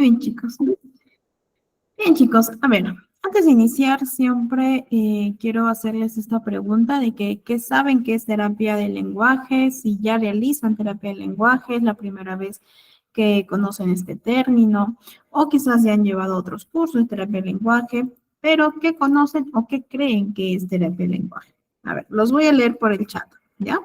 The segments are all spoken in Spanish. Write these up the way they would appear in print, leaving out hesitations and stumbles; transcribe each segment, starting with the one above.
bien, chicos. Bien, chicos, a ver, antes de iniciar, siempre quiero hacerles esta pregunta de ¿qué saben que es terapia del lenguaje? Si ya realizan terapia del lenguaje, es la primera vez que conocen este término, o quizás ya han llevado otros cursos de terapia del lenguaje, pero ¿qué conocen o qué creen que es terapia del lenguaje? A ver, los voy a leer por el chat, ¿ya?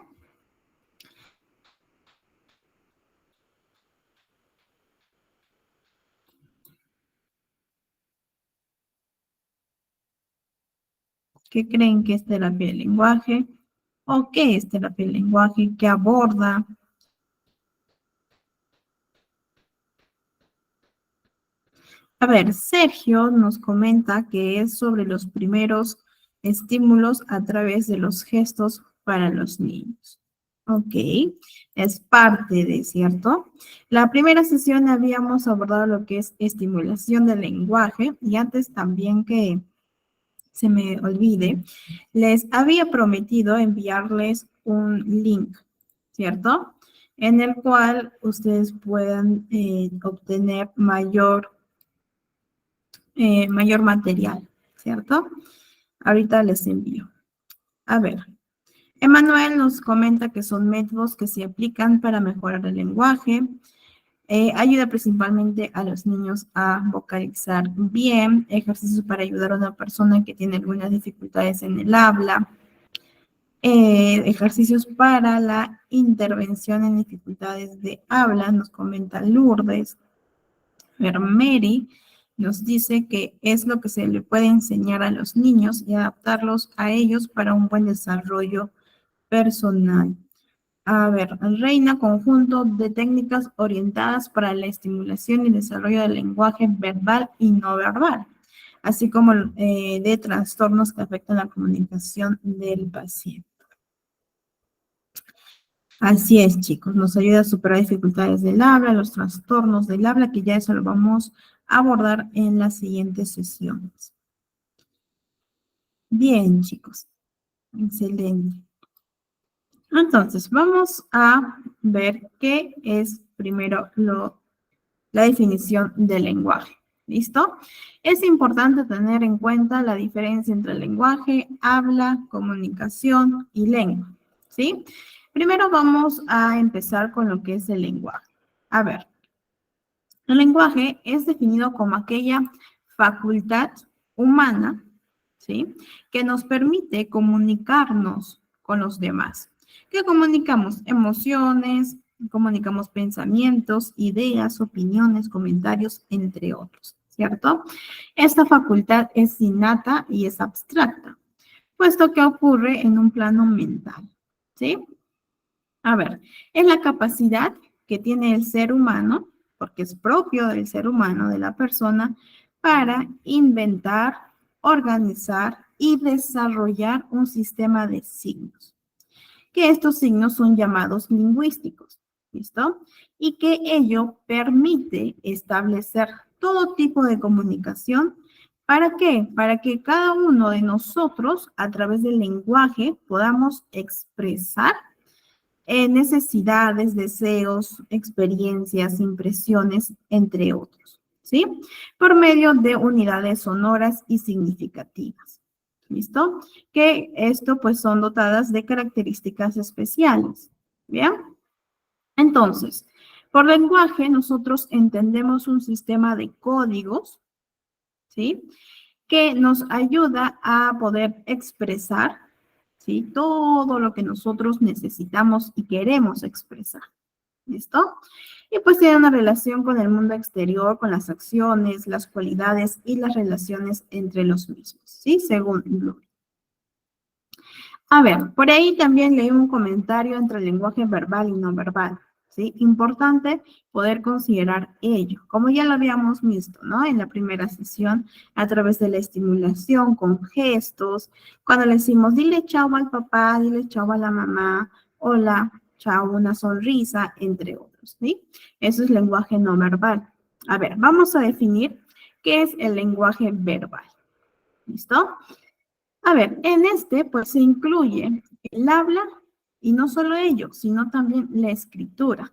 ¿Qué creen que es terapia del lenguaje? ¿O qué es terapia del lenguaje? ¿Qué aborda? A ver, Sergio nos comenta que es sobre los primeros estímulos a través de los gestos para los niños. Ok, es parte de, ¿cierto? La primera sesión habíamos abordado lo que es estimulación del lenguaje y antes también que se me olvide, les había prometido enviarles un link, ¿cierto? En el cual ustedes puedan obtener mayor material, ¿cierto? Ahorita les envío. A ver, Emanuel nos comenta que son métodos que se aplican para mejorar el lenguaje. Ayuda principalmente a los niños a vocalizar bien, ejercicios para ayudar a una persona que tiene algunas dificultades en el habla, ejercicios para la intervención en dificultades de habla, nos comenta Lourdes. Mary nos dice que es lo que se le puede enseñar a los niños y adaptarlos a ellos para un buen desarrollo personal. A ver, Reina, conjunto de técnicas orientadas para la estimulación y desarrollo del lenguaje verbal y no verbal, así como de trastornos que afectan la comunicación del paciente. Así es, chicos, nos ayuda a superar dificultades del habla, los trastornos del habla, que ya eso lo vamos a abordar en las siguientes sesiones. Bien, chicos, excelente. Entonces, vamos a ver qué es primero la definición del lenguaje. ¿Listo? Es importante tener en cuenta la diferencia entre lenguaje, habla, comunicación y lengua. ¿Sí? Primero vamos a empezar con lo que es el lenguaje. A ver, el lenguaje es definido como aquella facultad humana, ¿sí? Que nos permite comunicarnos con los demás. ¿Qué comunicamos? Emociones, comunicamos pensamientos, ideas, opiniones, comentarios, entre otros, ¿cierto? Esta facultad es innata y es abstracta, puesto que ocurre en un plano mental, ¿sí? A ver, es la capacidad que tiene el ser humano, porque es propio del ser humano, de la persona, para inventar, organizar y desarrollar un sistema de signos. Que estos signos son llamados lingüísticos, ¿listo? Y que ello permite establecer todo tipo de comunicación. ¿Para qué? Para que cada uno de nosotros, a través del lenguaje, podamos expresar necesidades, deseos, experiencias, impresiones, entre otros, ¿sí? Por medio de unidades sonoras y significativas, ¿listo? Que esto pues son dotadas de características especiales, ¿bien? Entonces, por lenguaje nosotros entendemos un sistema de códigos, ¿sí? Que nos ayuda a poder expresar, ¿sí? Todo lo que nosotros necesitamos y queremos expresar. ¿Listo? Y pues tiene una relación con el mundo exterior, con las acciones, las cualidades y las relaciones entre los mismos, ¿sí? Según Bloom. A ver, por ahí también leí un comentario entre el lenguaje verbal y no verbal, ¿sí? Importante poder considerar ello, como ya lo habíamos visto, ¿no? En la primera sesión, a través de la estimulación, con gestos, cuando le decimos, dile chao al papá, dile chao a la mamá, hola, chao, una sonrisa, entre otros, ¿sí? Eso es lenguaje no verbal. A ver, vamos a definir qué es el lenguaje verbal, ¿listo? A ver, en este pues se incluye el habla y no solo ello, sino también la escritura,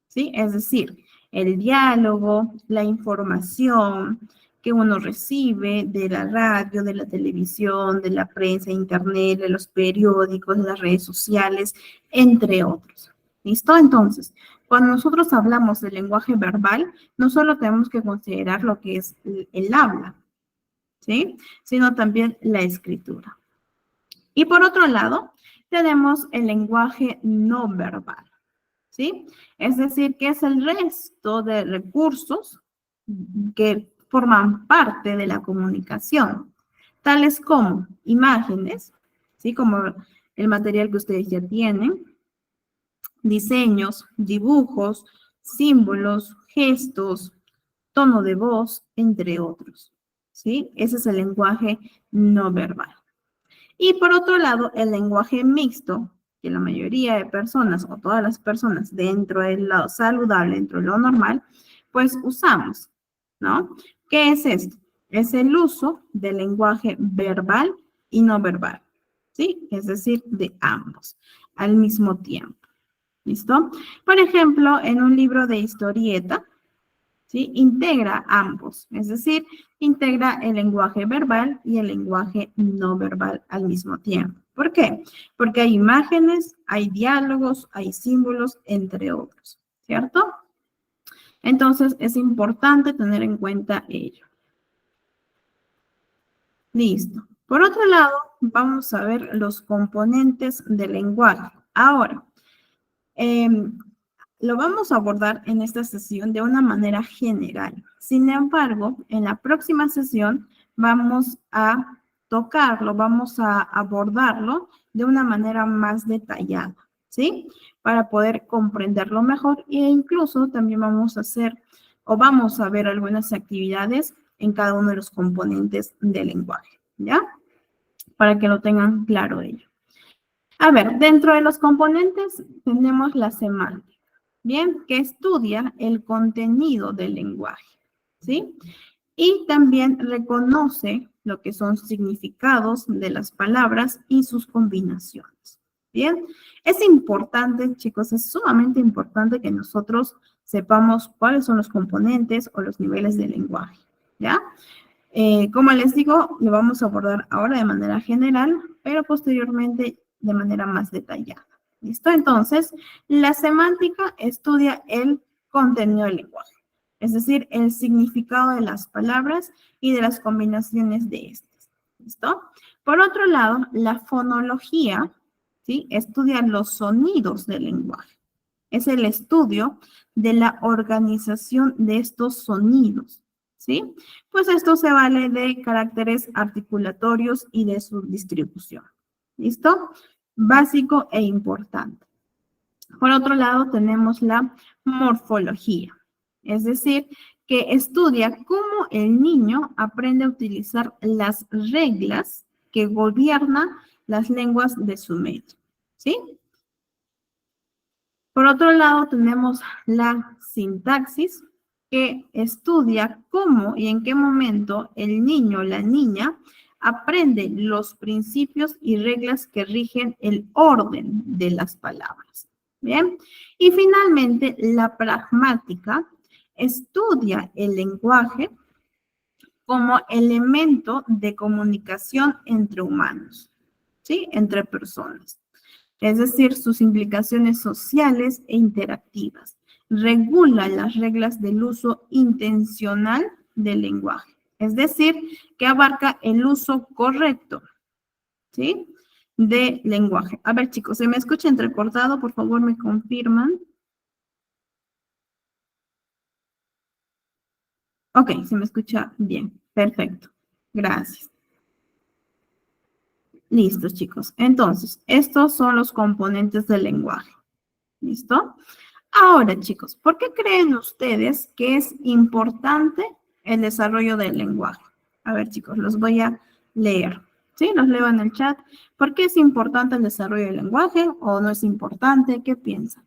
¿sí? Es decir, el diálogo, la información que uno recibe de la radio, de la televisión, de la prensa, internet, de los periódicos, de las redes sociales, entre otros. ¿Listo? Entonces, cuando nosotros hablamos del lenguaje verbal, no solo tenemos que considerar lo que es el habla, ¿sí? Sino también la escritura. Y por otro lado, tenemos el lenguaje no verbal, ¿sí? Es decir, que es el resto de recursos que forman parte de la comunicación, tales como imágenes, ¿sí? Como el material que ustedes ya tienen, diseños, dibujos, símbolos, gestos, tono de voz, entre otros, ¿sí? Ese es el lenguaje no verbal. Y por otro lado, el lenguaje mixto, que la mayoría de personas o todas las personas dentro del lado saludable, dentro de lo normal, pues usamos, ¿no? ¿Qué es esto? Es el uso del lenguaje verbal y no verbal, ¿sí? Es decir, de ambos al mismo tiempo. ¿Listo? Por ejemplo, en un libro de historieta, ¿sí? Integra ambos, es decir, integra el lenguaje verbal y el lenguaje no verbal al mismo tiempo. ¿Por qué? Porque hay imágenes, hay diálogos, hay símbolos, entre otros, ¿cierto? Entonces, es importante tener en cuenta ello. Listo. Por otro lado, vamos a ver los componentes del lenguaje. Ahora, lo vamos a abordar en esta sesión de una manera general. Sin embargo, en la próxima sesión vamos a tocarlo, vamos a abordarlo de una manera más detallada, ¿sí? Para poder comprenderlo mejor e incluso también vamos a hacer o vamos a ver algunas actividades en cada uno de los componentes del lenguaje, ¿ya? Para que lo tengan claro ello. A ver, dentro de los componentes tenemos la semántica, ¿bien? Que estudia el contenido del lenguaje, ¿sí? Y también reconoce lo que son significados de las palabras y sus combinaciones, ¿bien? Es importante, chicos, es sumamente importante que nosotros sepamos cuáles son los componentes o los niveles del lenguaje, ¿ya? Como les digo, lo vamos a abordar ahora de manera general, pero posteriormente de manera más detallada. ¿Listo? Entonces, la semántica estudia el contenido del lenguaje, es decir, el significado de las palabras y de las combinaciones de estas. ¿Listo? Por otro lado, la fonología, ¿sí? Estudia los sonidos del lenguaje. Es el estudio de la organización de estos sonidos, ¿sí? Pues esto se vale de caracteres articulatorios y de su distribución. ¿Listo? Básico e importante. Por otro lado, tenemos la morfología, es decir, que estudia cómo el niño aprende a utilizar las reglas que gobiernan las lenguas de su medio, ¿sí? Por otro lado, tenemos la sintaxis, que estudia cómo y en qué momento el niño o la niña aprende los principios y reglas que rigen el orden de las palabras. Bien, y finalmente la pragmática estudia el lenguaje como elemento de comunicación entre humanos, ¿sí? Entre personas, es decir, sus implicaciones sociales e interactivas. Regula las reglas del uso intencional del lenguaje, es decir, que abarca el uso correcto, ¿sí? De lenguaje. A ver, chicos, ¿se me escucha entrecortado? Por favor, me confirman. Ok, se me escucha bien. Perfecto. Gracias. Listos, chicos. Entonces, estos son los componentes del lenguaje. ¿Listo? Ahora, chicos, ¿por qué creen ustedes que es importante el desarrollo del lenguaje? A ver, chicos, los voy a leer. ¿Sí? Los leo en el chat. ¿Por qué es importante el desarrollo del lenguaje o no es importante? ¿Qué piensan?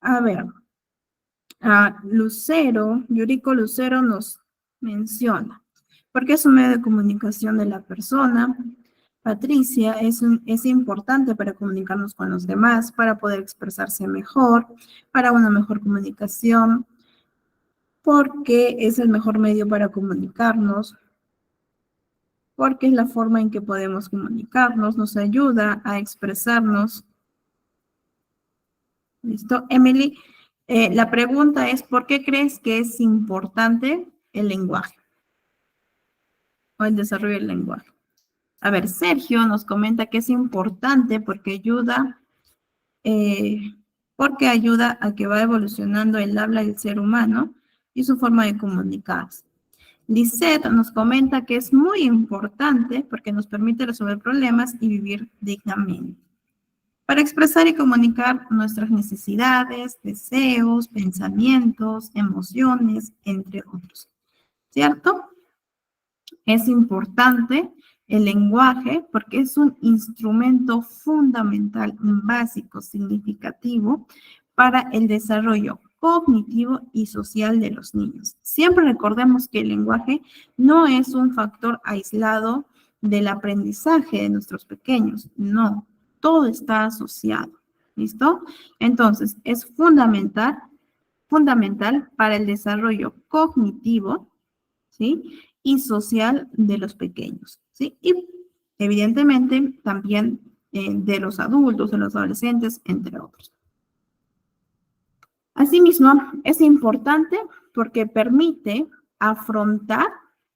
A ver, Yuriko Lucero nos menciona, porque es un medio de comunicación de la persona. Patricia, es importante para comunicarnos con los demás, para poder expresarse mejor, para una mejor comunicación, porque es el mejor medio para comunicarnos, porque es la forma en que podemos comunicarnos, nos ayuda a expresarnos. ¿Listo? Emily, la pregunta es, ¿por qué crees que es importante el lenguaje o el desarrollo del lenguaje? A ver, Sergio nos comenta que es importante porque ayuda a que va evolucionando el habla del ser humano y su forma de comunicarse. Lisette nos comenta que es muy importante porque nos permite resolver problemas y vivir dignamente. Para expresar y comunicar nuestras necesidades, deseos, pensamientos, emociones, entre otros. ¿Cierto? Es importante el lenguaje porque es un instrumento fundamental, básico, significativo para el desarrollo cognitivo y social de los niños. Siempre recordemos que el lenguaje no es un factor aislado del aprendizaje de nuestros pequeños, no, todo está asociado, ¿listo? Entonces, es fundamental para el desarrollo cognitivo, ¿sí? Y social de los pequeños, ¿sí? Y evidentemente también de los adultos, de los adolescentes, entre otros. Asimismo, es importante porque permite afrontar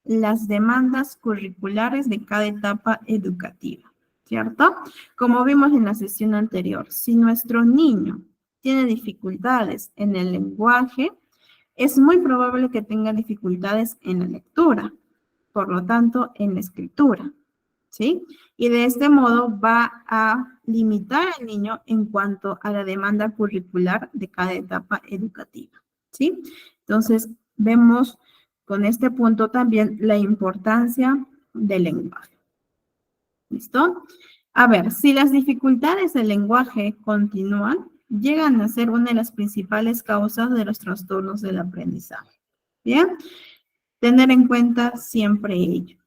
las demandas curriculares de cada etapa educativa, ¿cierto? Como vimos en la sesión anterior, si nuestro niño tiene dificultades en el lenguaje, es muy probable que tenga dificultades en la lectura, por lo tanto, en la escritura, ¿sí? Y de este modo va a limitar al niño en cuanto a la demanda curricular de cada etapa educativa, ¿sí? Entonces, vemos con este punto también la importancia del lenguaje. ¿Listo? A ver, si las dificultades del lenguaje continúan, llegan a ser una de las principales causas de los trastornos del aprendizaje. ¿Bien? Tener en cuenta siempre ello.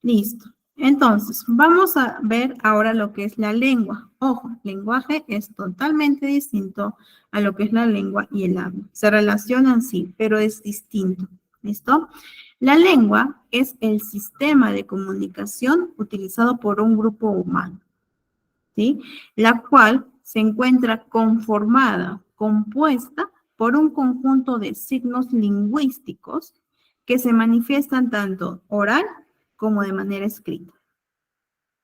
Listo. Entonces, vamos a ver ahora lo que es la lengua. Ojo, lenguaje es totalmente distinto a lo que es la lengua y el habla. Se relacionan, sí, pero es distinto. ¿Listo? La lengua es el sistema de comunicación utilizado por un grupo humano, ¿sí? La cual se encuentra compuesta por un conjunto de signos lingüísticos que se manifiestan tanto oral como de manera escrita.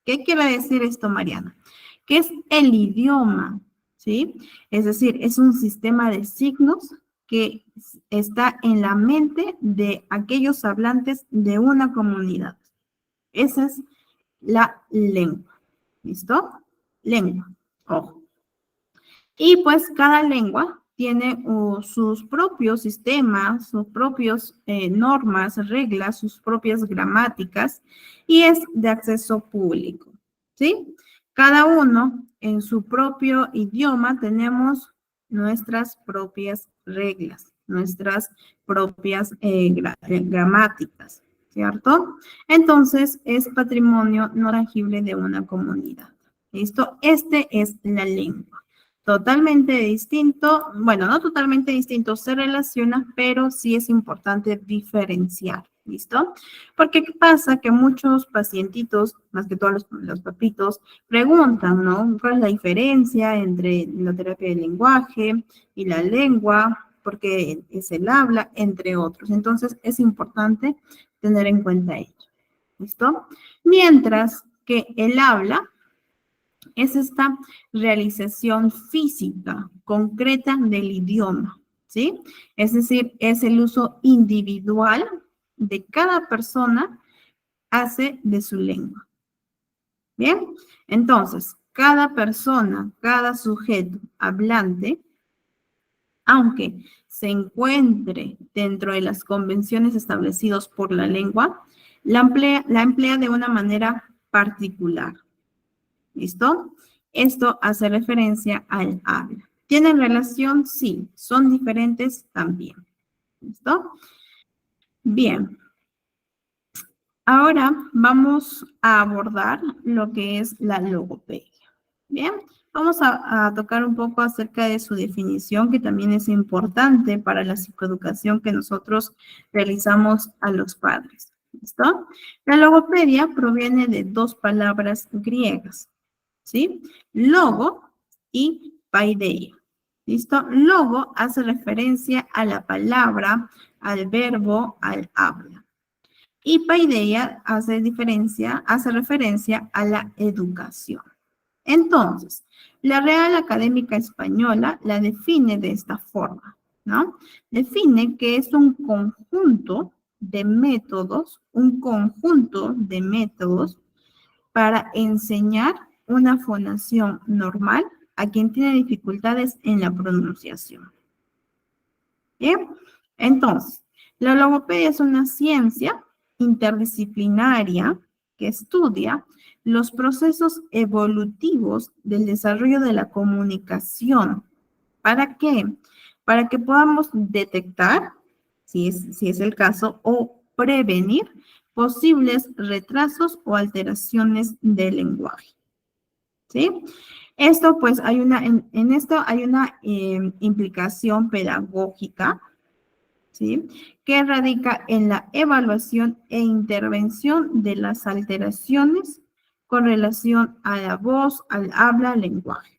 ¿Qué quiere decir esto, Mariana? Que es el idioma, ¿sí? Es decir, es un sistema de signos que está en la mente de aquellos hablantes de una comunidad. Esa es la lengua, ¿listo? Lengua, ojo. Y pues cada lengua tiene sus propios sistemas, sus propias normas, reglas, sus propias gramáticas y es de acceso público, ¿sí? Cada uno en su propio idioma tenemos nuestras propias reglas, nuestras propias gramáticas, ¿cierto? Entonces es patrimonio no tangible de una comunidad. ¿Listo? Este es la lengua. Totalmente distinto, bueno, no totalmente distinto, se relaciona, pero sí es importante diferenciar, ¿listo? Porque ¿qué pasa? Que muchos pacientitos, más que todos los papitos, preguntan, ¿no? ¿Cuál es la diferencia entre la terapia del lenguaje y la lengua? Porque es el habla, entre otros. Entonces, es importante tener en cuenta ello, ¿listo? Mientras que el habla es esta realización física, concreta del idioma, ¿sí? Es decir, es el uso individual de cada persona hace de su lengua. Bien, entonces, cada persona, cada sujeto hablante, aunque se encuentre dentro de las convenciones establecidas por la lengua, la emplea de una manera particular. ¿Listo? Esto hace referencia al habla. ¿Tienen relación? Sí. ¿Son diferentes? También. ¿Listo? Bien. Ahora vamos a abordar lo que es la logopedia. Bien, vamos a tocar un poco acerca de su definición, que también es importante para la psicoeducación que nosotros realizamos a los padres. ¿Listo? La logopedia proviene de dos palabras griegas, ¿sí? Logo y paideia. ¿Listo? Logo hace referencia a la palabra, al verbo, al habla. Y paideia hace referencia a la educación. Entonces, la Real Académica Española la define de esta forma, ¿no? Define que es un conjunto de métodos, para enseñar una fonación normal a quien tiene dificultades en la pronunciación. Bien, entonces, la logopedia es una ciencia interdisciplinaria que estudia los procesos evolutivos del desarrollo de la comunicación. ¿Para qué? Para que podamos detectar, si es el caso, o prevenir posibles retrasos o alteraciones del lenguaje. ¿Sí? Esto, pues, en esto hay una implicación pedagógica, ¿sí? Que radica en la evaluación e intervención de las alteraciones con relación a la voz, al habla, al lenguaje.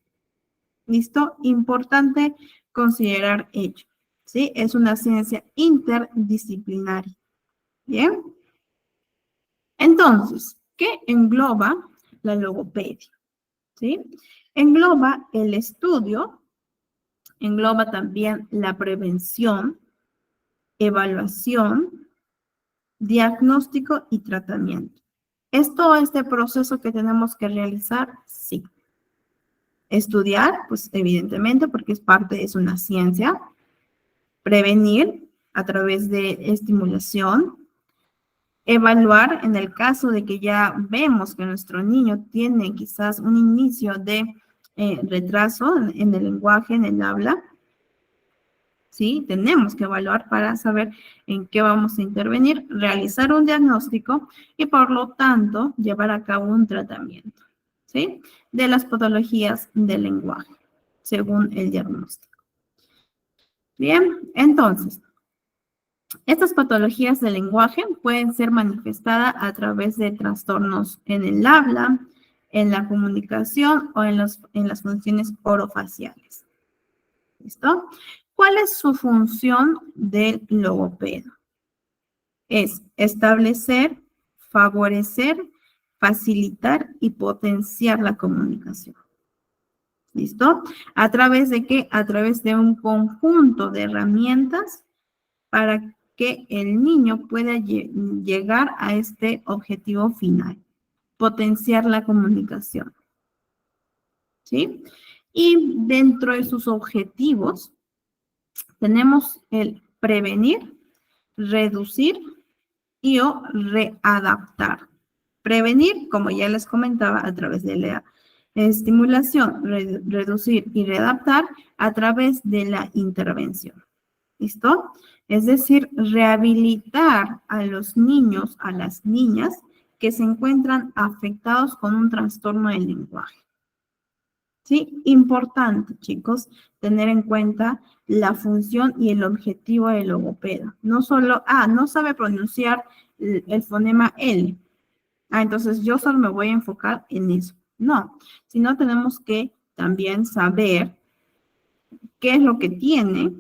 ¿Listo? Importante considerar ello, ¿sí? Es una ciencia interdisciplinaria. ¿Bien? Entonces, ¿qué engloba la logopedia? ¿Sí? Engloba el estudio, engloba también la prevención, evaluación, diagnóstico y tratamiento. ¿Es todo este proceso que tenemos que realizar? Sí. Estudiar, pues evidentemente, porque es una ciencia. Prevenir a través de estimulación. Evaluar en el caso de que ya vemos que nuestro niño tiene quizás un inicio de retraso en el lenguaje, en el habla. ¿Sí? Tenemos que evaluar para saber en qué vamos a intervenir, realizar un diagnóstico y por lo tanto llevar a cabo un tratamiento, ¿sí? De las patologías del lenguaje, según el diagnóstico. Bien, entonces, estas patologías del lenguaje pueden ser manifestadas a través de trastornos en el habla, en la comunicación o en las funciones orofaciales. ¿Listo? ¿Cuál es su función del logopedo? Es establecer, favorecer, facilitar y potenciar la comunicación. ¿Listo? ¿A través de qué? A través de un conjunto de herramientas para que el niño pueda llegar a este objetivo final, potenciar la comunicación. ¿Sí? Y dentro de sus objetivos tenemos el prevenir, reducir y o readaptar. Prevenir, como ya les comentaba, a través de la estimulación, reducir y readaptar a través de la intervención. ¿Listo? Es decir, rehabilitar a los niños, a las niñas que se encuentran afectados con un trastorno del lenguaje. ¿Sí? Importante, chicos, tener en cuenta la función y el objetivo del logopeda. No solo, no sabe pronunciar el fonema L. Entonces yo solo me voy a enfocar en eso. No, sino tenemos que también saber qué es lo que tiene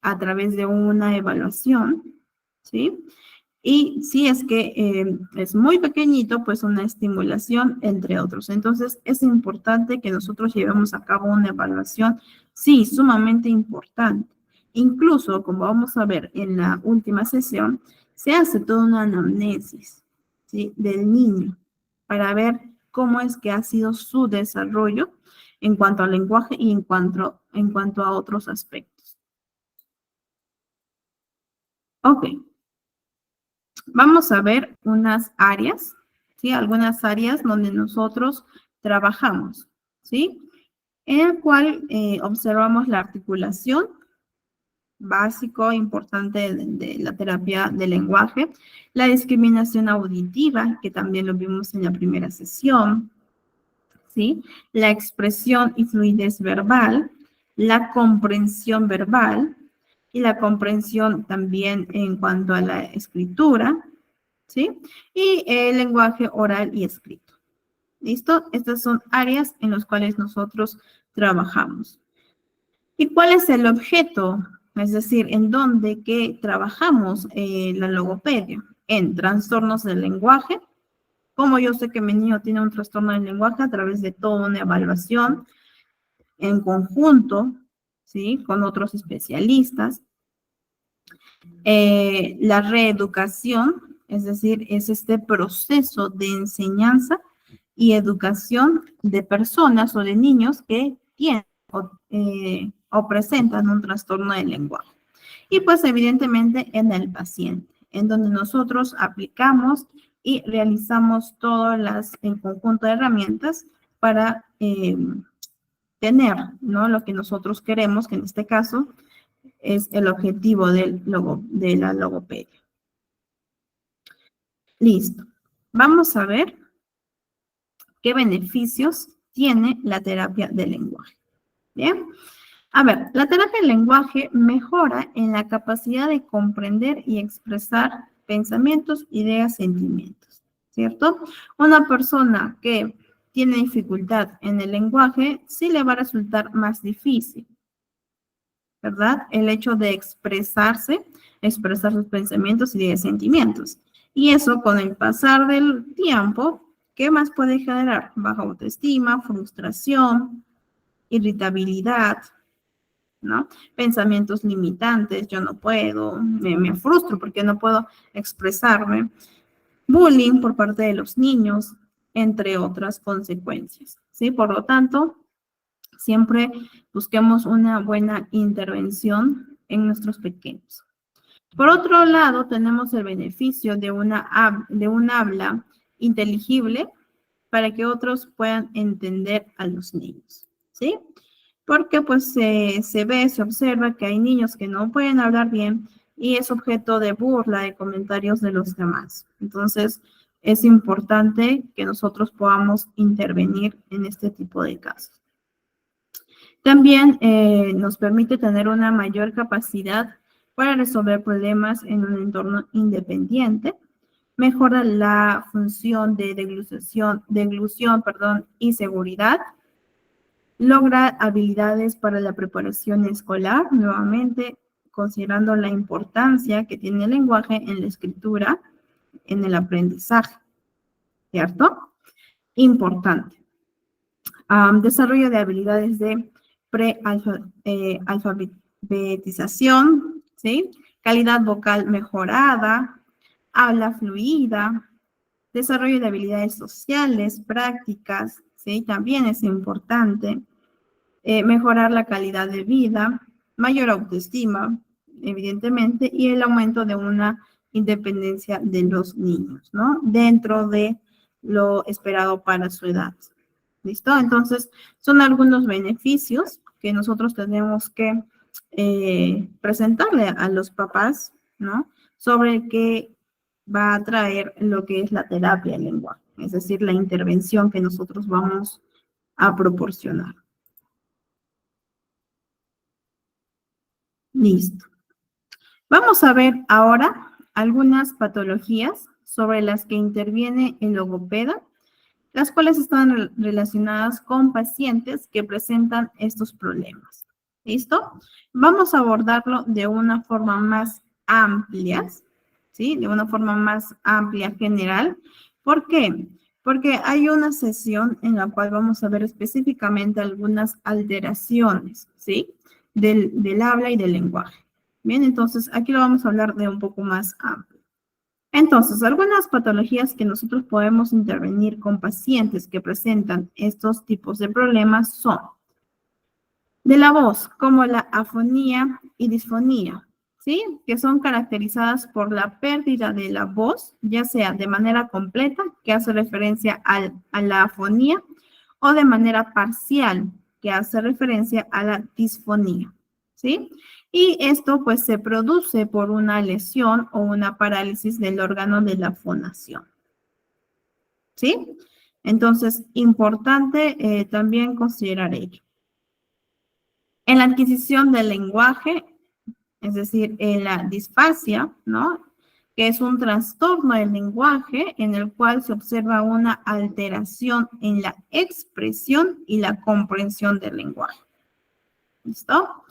a través de una evaluación, ¿sí? Y si es que es muy pequeñito, pues una estimulación, entre otros. Entonces, es importante que nosotros llevemos a cabo una evaluación, sí, sumamente importante. Incluso, como vamos a ver en la última sesión, se hace toda una anamnesis, ¿sí? Del niño para ver cómo es que ha sido su desarrollo en cuanto al lenguaje y en cuanto a otros aspectos. Ok. Vamos a ver unas áreas, ¿sí? Algunas áreas donde nosotros trabajamos, ¿sí? en el cual observamos la articulación, básico, importante de la terapia del lenguaje, la discriminación auditiva, que también lo vimos en la primera sesión, ¿sí? La expresión y fluidez verbal, la comprensión verbal y la comprensión también en cuanto a la escritura, ¿sí? Y el lenguaje oral y escrito. ¿Listo? Estas son áreas en las cuales nosotros trabajamos. ¿Y cuál es el objeto? Es decir, en dónde que trabajamos la logopedia. En trastornos del lenguaje. Como yo sé que mi niño tiene un trastorno del lenguaje a través de toda una evaluación en conjunto, ¿sí? Con otros especialistas. La reeducación, es decir, es este proceso de enseñanza y educación de personas o de niños que tienen o presentan un trastorno del lenguaje. Y pues evidentemente en el paciente, en donde nosotros aplicamos y realizamos todas el conjunto de herramientas para tener, ¿no? Lo que nosotros queremos, que en este caso es el objetivo de la logopedia. Listo. Vamos a ver qué beneficios tiene la terapia del lenguaje. Bien. A ver, la terapia del lenguaje mejora en la capacidad de comprender y expresar pensamientos, ideas, sentimientos, ¿cierto? Una persona que tiene dificultad en el lenguaje, sí le va a resultar más difícil, ¿verdad? El hecho de expresarse, expresar sus pensamientos, ideas, sentimientos. Y eso con el pasar del tiempo, ¿qué más puede generar? Baja autoestima, frustración, irritabilidad, ¿no? Pensamientos limitantes, yo no puedo, me frustro porque no puedo expresarme, bullying por parte de los niños, entre otras consecuencias, ¿sí? Por lo tanto, siempre busquemos una buena intervención en nuestros pequeños. Por otro lado, tenemos el beneficio de un habla inteligible para que otros puedan entender a los niños, ¿sí? Porque pues se observa que hay niños que no pueden hablar bien y es objeto de burla, de comentarios de los demás. Entonces, es importante que nosotros podamos intervenir en este tipo de casos. También nos permite tener una mayor capacidad para resolver problemas en un entorno independiente, mejora la función de deglución, y seguridad, logra habilidades para la preparación escolar, nuevamente considerando la importancia que tiene el lenguaje en la escritura, en el aprendizaje, ¿cierto? Importante. Desarrollo de habilidades de prealfabetización, ¿sí? Calidad vocal mejorada, habla fluida, desarrollo de habilidades sociales, prácticas, ¿sí? También es importante. Mejorar la calidad de vida, mayor autoestima, evidentemente, y el aumento de una independencia de los niños, ¿no? Dentro de lo esperado para su edad. ¿Listo? Entonces, son algunos beneficios que nosotros tenemos que presentarle a los papás, ¿no? Sobre qué va a traer lo que es la terapia del lenguaje, es decir, la intervención que nosotros vamos a proporcionar. Listo. Vamos a ver ahora algunas patologías sobre las que interviene el logopeda, las cuales están relacionadas con pacientes que presentan estos problemas. ¿Listo? Vamos a abordarlo de una forma más amplia, ¿sí? De una forma más amplia, general. ¿Por qué? Porque hay una sesión en la cual vamos a ver específicamente algunas alteraciones, ¿sí? Del habla y del lenguaje. Bien, entonces aquí lo vamos a hablar de un poco más amplio. Entonces, algunas patologías que nosotros podemos intervenir con pacientes que presentan estos tipos de problemas son de la voz, como la afonía y disfonía, ¿sí? Que son caracterizadas por la pérdida de la voz, ya sea de manera completa, que hace referencia a la afonía, o de manera parcial, que hace referencia a la disfonía, ¿sí? Y esto pues se produce por una lesión o una parálisis del órgano de la fonación, ¿sí? Entonces, importante también considerar ello. En la adquisición del lenguaje, es decir, en la disfasia, ¿no? Que es un trastorno del lenguaje en el cual se observa una alteración en la expresión y la comprensión del lenguaje. ¿Listo?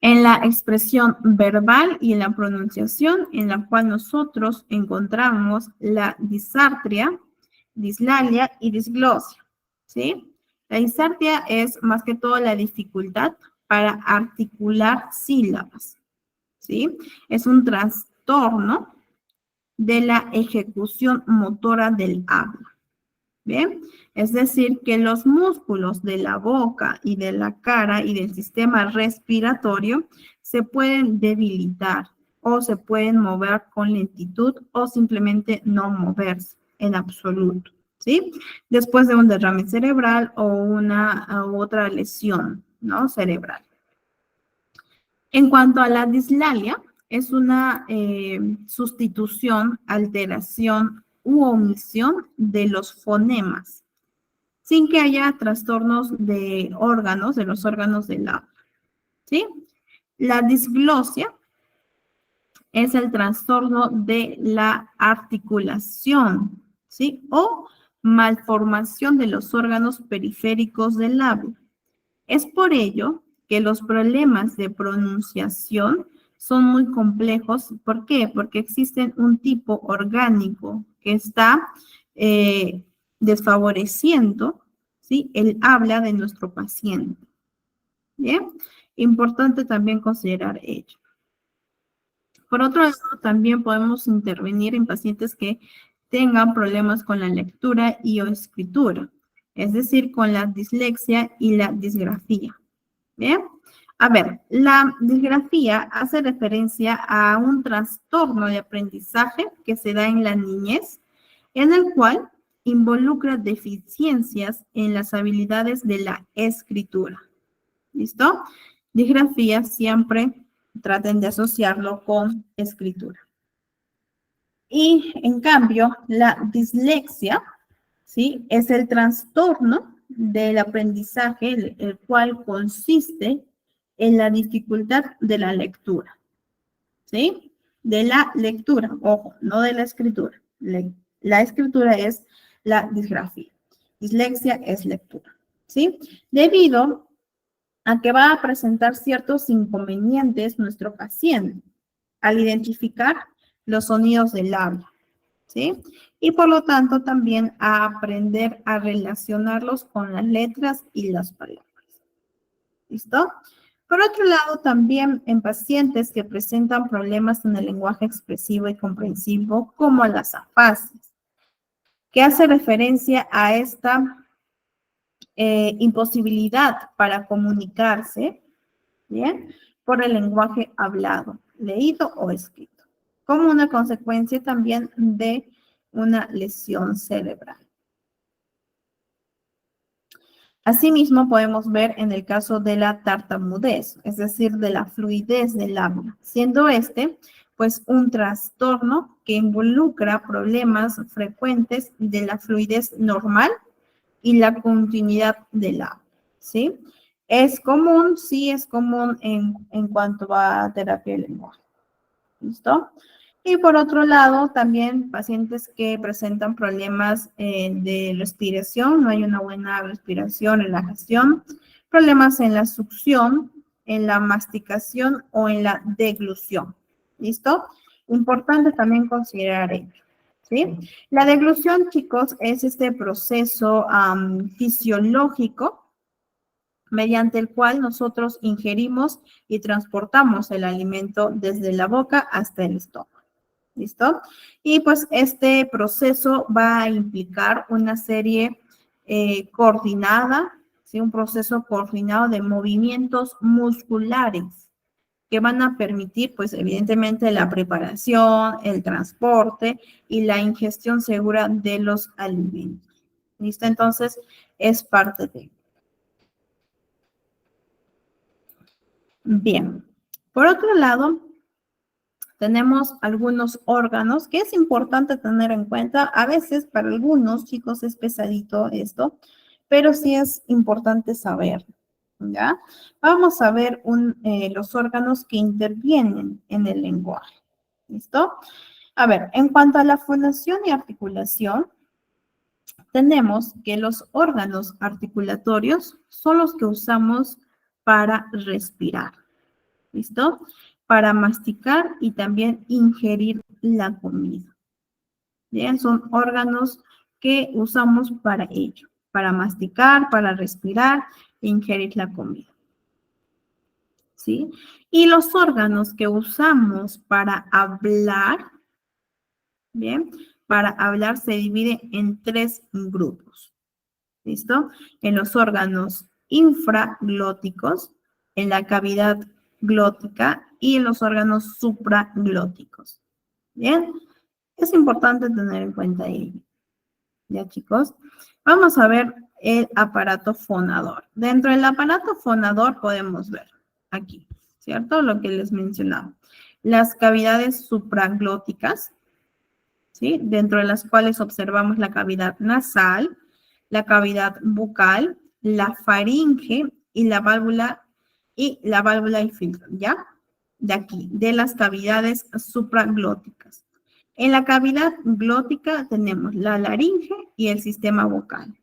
En la expresión verbal y en la pronunciación, en la cual nosotros encontramos la disartria, dislalia y disglosia, ¿sí? La disartria es más que todo la dificultad para articular sílabas, ¿sí? Es un trastorno de la ejecución motora del habla. ¿Bien? Es decir, que los músculos de la boca y de la cara y del sistema respiratorio se pueden debilitar o se pueden mover con lentitud o simplemente no moverse en absoluto, ¿sí? Después de un derrame cerebral o una u otra lesión, ¿no? Cerebral. En cuanto a la dislalia, es una sustitución, alteración u omisión de los fonemas, sin que haya trastornos de órganos, de los órganos del habla, ¿sí? La disglosia es el trastorno de la articulación, ¿sí? O malformación de los órganos periféricos del habla. Es por ello que los problemas de pronunciación son muy complejos. ¿Por qué? Porque existen un tipo orgánico que está desfavoreciendo, ¿sí?, el habla de nuestro paciente. ¿Bien? Importante también considerar ello. Por otro lado, también podemos intervenir en pacientes que tengan problemas con la lectura y o escritura, es decir, con la dislexia y la disgrafía. Bien, a ver, la disgrafía hace referencia a un trastorno de aprendizaje que se da en la niñez, en el cual involucra deficiencias en las habilidades de la escritura. ¿Listo? Disgrafía siempre traten de asociarlo con escritura. Y en cambio, la dislexia, ¿sí?, es el trastorno del aprendizaje, el cual consiste en la dificultad de la lectura, ¿sí? De la lectura, ojo, no de la escritura. La escritura es la disgrafía. Dislexia es lectura, ¿sí? Debido a que va a presentar ciertos inconvenientes nuestro paciente al identificar los sonidos del habla, ¿sí? Y por lo tanto también a aprender a relacionarlos con las letras y las palabras. ¿Listo? Por otro lado, también en pacientes que presentan problemas en el lenguaje expresivo y comprensivo, como las afasias, que hace referencia a esta imposibilidad para comunicarse, ¿bien?, por el lenguaje hablado, leído o escrito, como una consecuencia también de una lesión cerebral. Asimismo, podemos ver en el caso de la tartamudez, es decir, de la fluidez del habla, siendo este, pues, un trastorno que involucra problemas frecuentes de la fluidez normal y la continuidad del habla, ¿sí? Es común, sí es común en cuanto a terapia de lenguaje. ¿Listo? Y por otro lado, también pacientes que presentan problemas de respiración, no hay una buena respiración, relajación, problemas en la succión, en la masticación o en la deglución. ¿Listo? Importante también considerar ello. ¿Sí? La deglución, chicos, es este proceso fisiológico mediante el cual nosotros ingerimos y transportamos el alimento desde la boca hasta el estómago. ¿Listo? Y pues este proceso va a implicar una serie coordinada, ¿sí?, un proceso coordinado de movimientos musculares que van a permitir, pues evidentemente, la preparación, el transporte y la ingestión segura de los alimentos. ¿Listo? Entonces, es parte de. Bien. Por otro lado, tenemos algunos órganos que es importante tener en cuenta. A veces para algunos chicos es pesadito esto, pero sí es importante saber, ¿ya? Vamos a ver los órganos que intervienen en el lenguaje. ¿Listo? A ver, en cuanto a la fonación y articulación, tenemos que los órganos articulatorios son los que usamos para respirar. ¿Listo? Para masticar y también ingerir la comida. Bien, son órganos que usamos para ello, para masticar, para respirar e ingerir la comida. ¿Sí? Y los órganos que usamos para hablar, bien, para hablar se divide en 3 grupos. ¿Listo? En los órganos infraglóticos, en la cavidad glótica y en los órganos supraglóticos. Bien, es importante tener en cuenta ello. ¿Ya, chicos? Vamos a ver el aparato fonador. Dentro del aparato fonador podemos ver aquí, ¿cierto? Lo que les mencionaba. Las cavidades supraglóticas, ¿sí? Dentro de las cuales observamos la cavidad nasal, la cavidad bucal, la faringe y la válvula y filtro, ¿ya? De aquí, de las cavidades supraglóticas. En la cavidad glótica tenemos la laringe y el sistema vocal.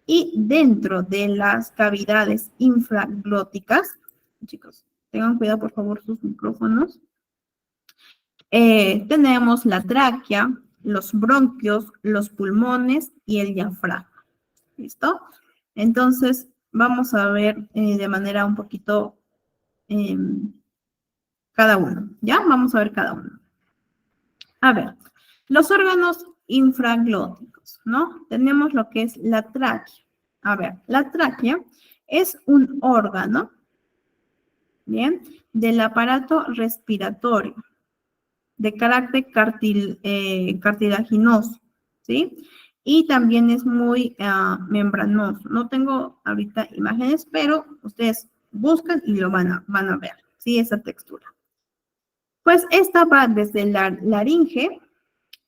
Y dentro de las cavidades infraglóticas, chicos, tengan cuidado por favor sus micrófonos, tenemos la tráquea, los bronquios, los pulmones y el diafragma. ¿Listo? Entonces, vamos a ver de manera un poquito cada uno, ¿ya? Vamos a ver cada uno. A ver, los órganos infraglóticos, ¿no? Tenemos lo que es la tráquea. A ver, la tráquea es un órgano, ¿bien? Del aparato respiratorio, de carácter cartilaginoso, ¿sí? Y también es muy membranoso. No tengo ahorita imágenes, pero ustedes buscan y lo van a ver, ¿sí? Esa textura. Pues esta va desde la laringe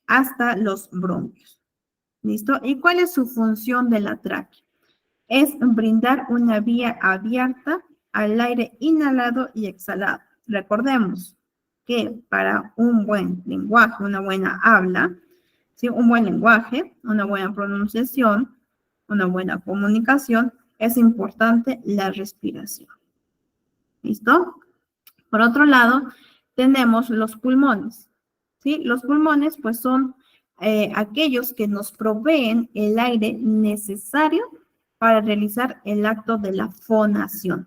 hasta los bronquios. ¿Listo? ¿Y cuál es su función de la tráquea? Es brindar una vía abierta al aire inhalado y exhalado. Recordemos que para un buen lenguaje, una buena habla, ¿sí? Un buen lenguaje, una buena pronunciación, una buena comunicación, es importante la respiración. ¿Listo? Por otro lado, tenemos los pulmones. ¿Sí? Los pulmones, pues, son aquellos que nos proveen el aire necesario para realizar el acto de la fonación.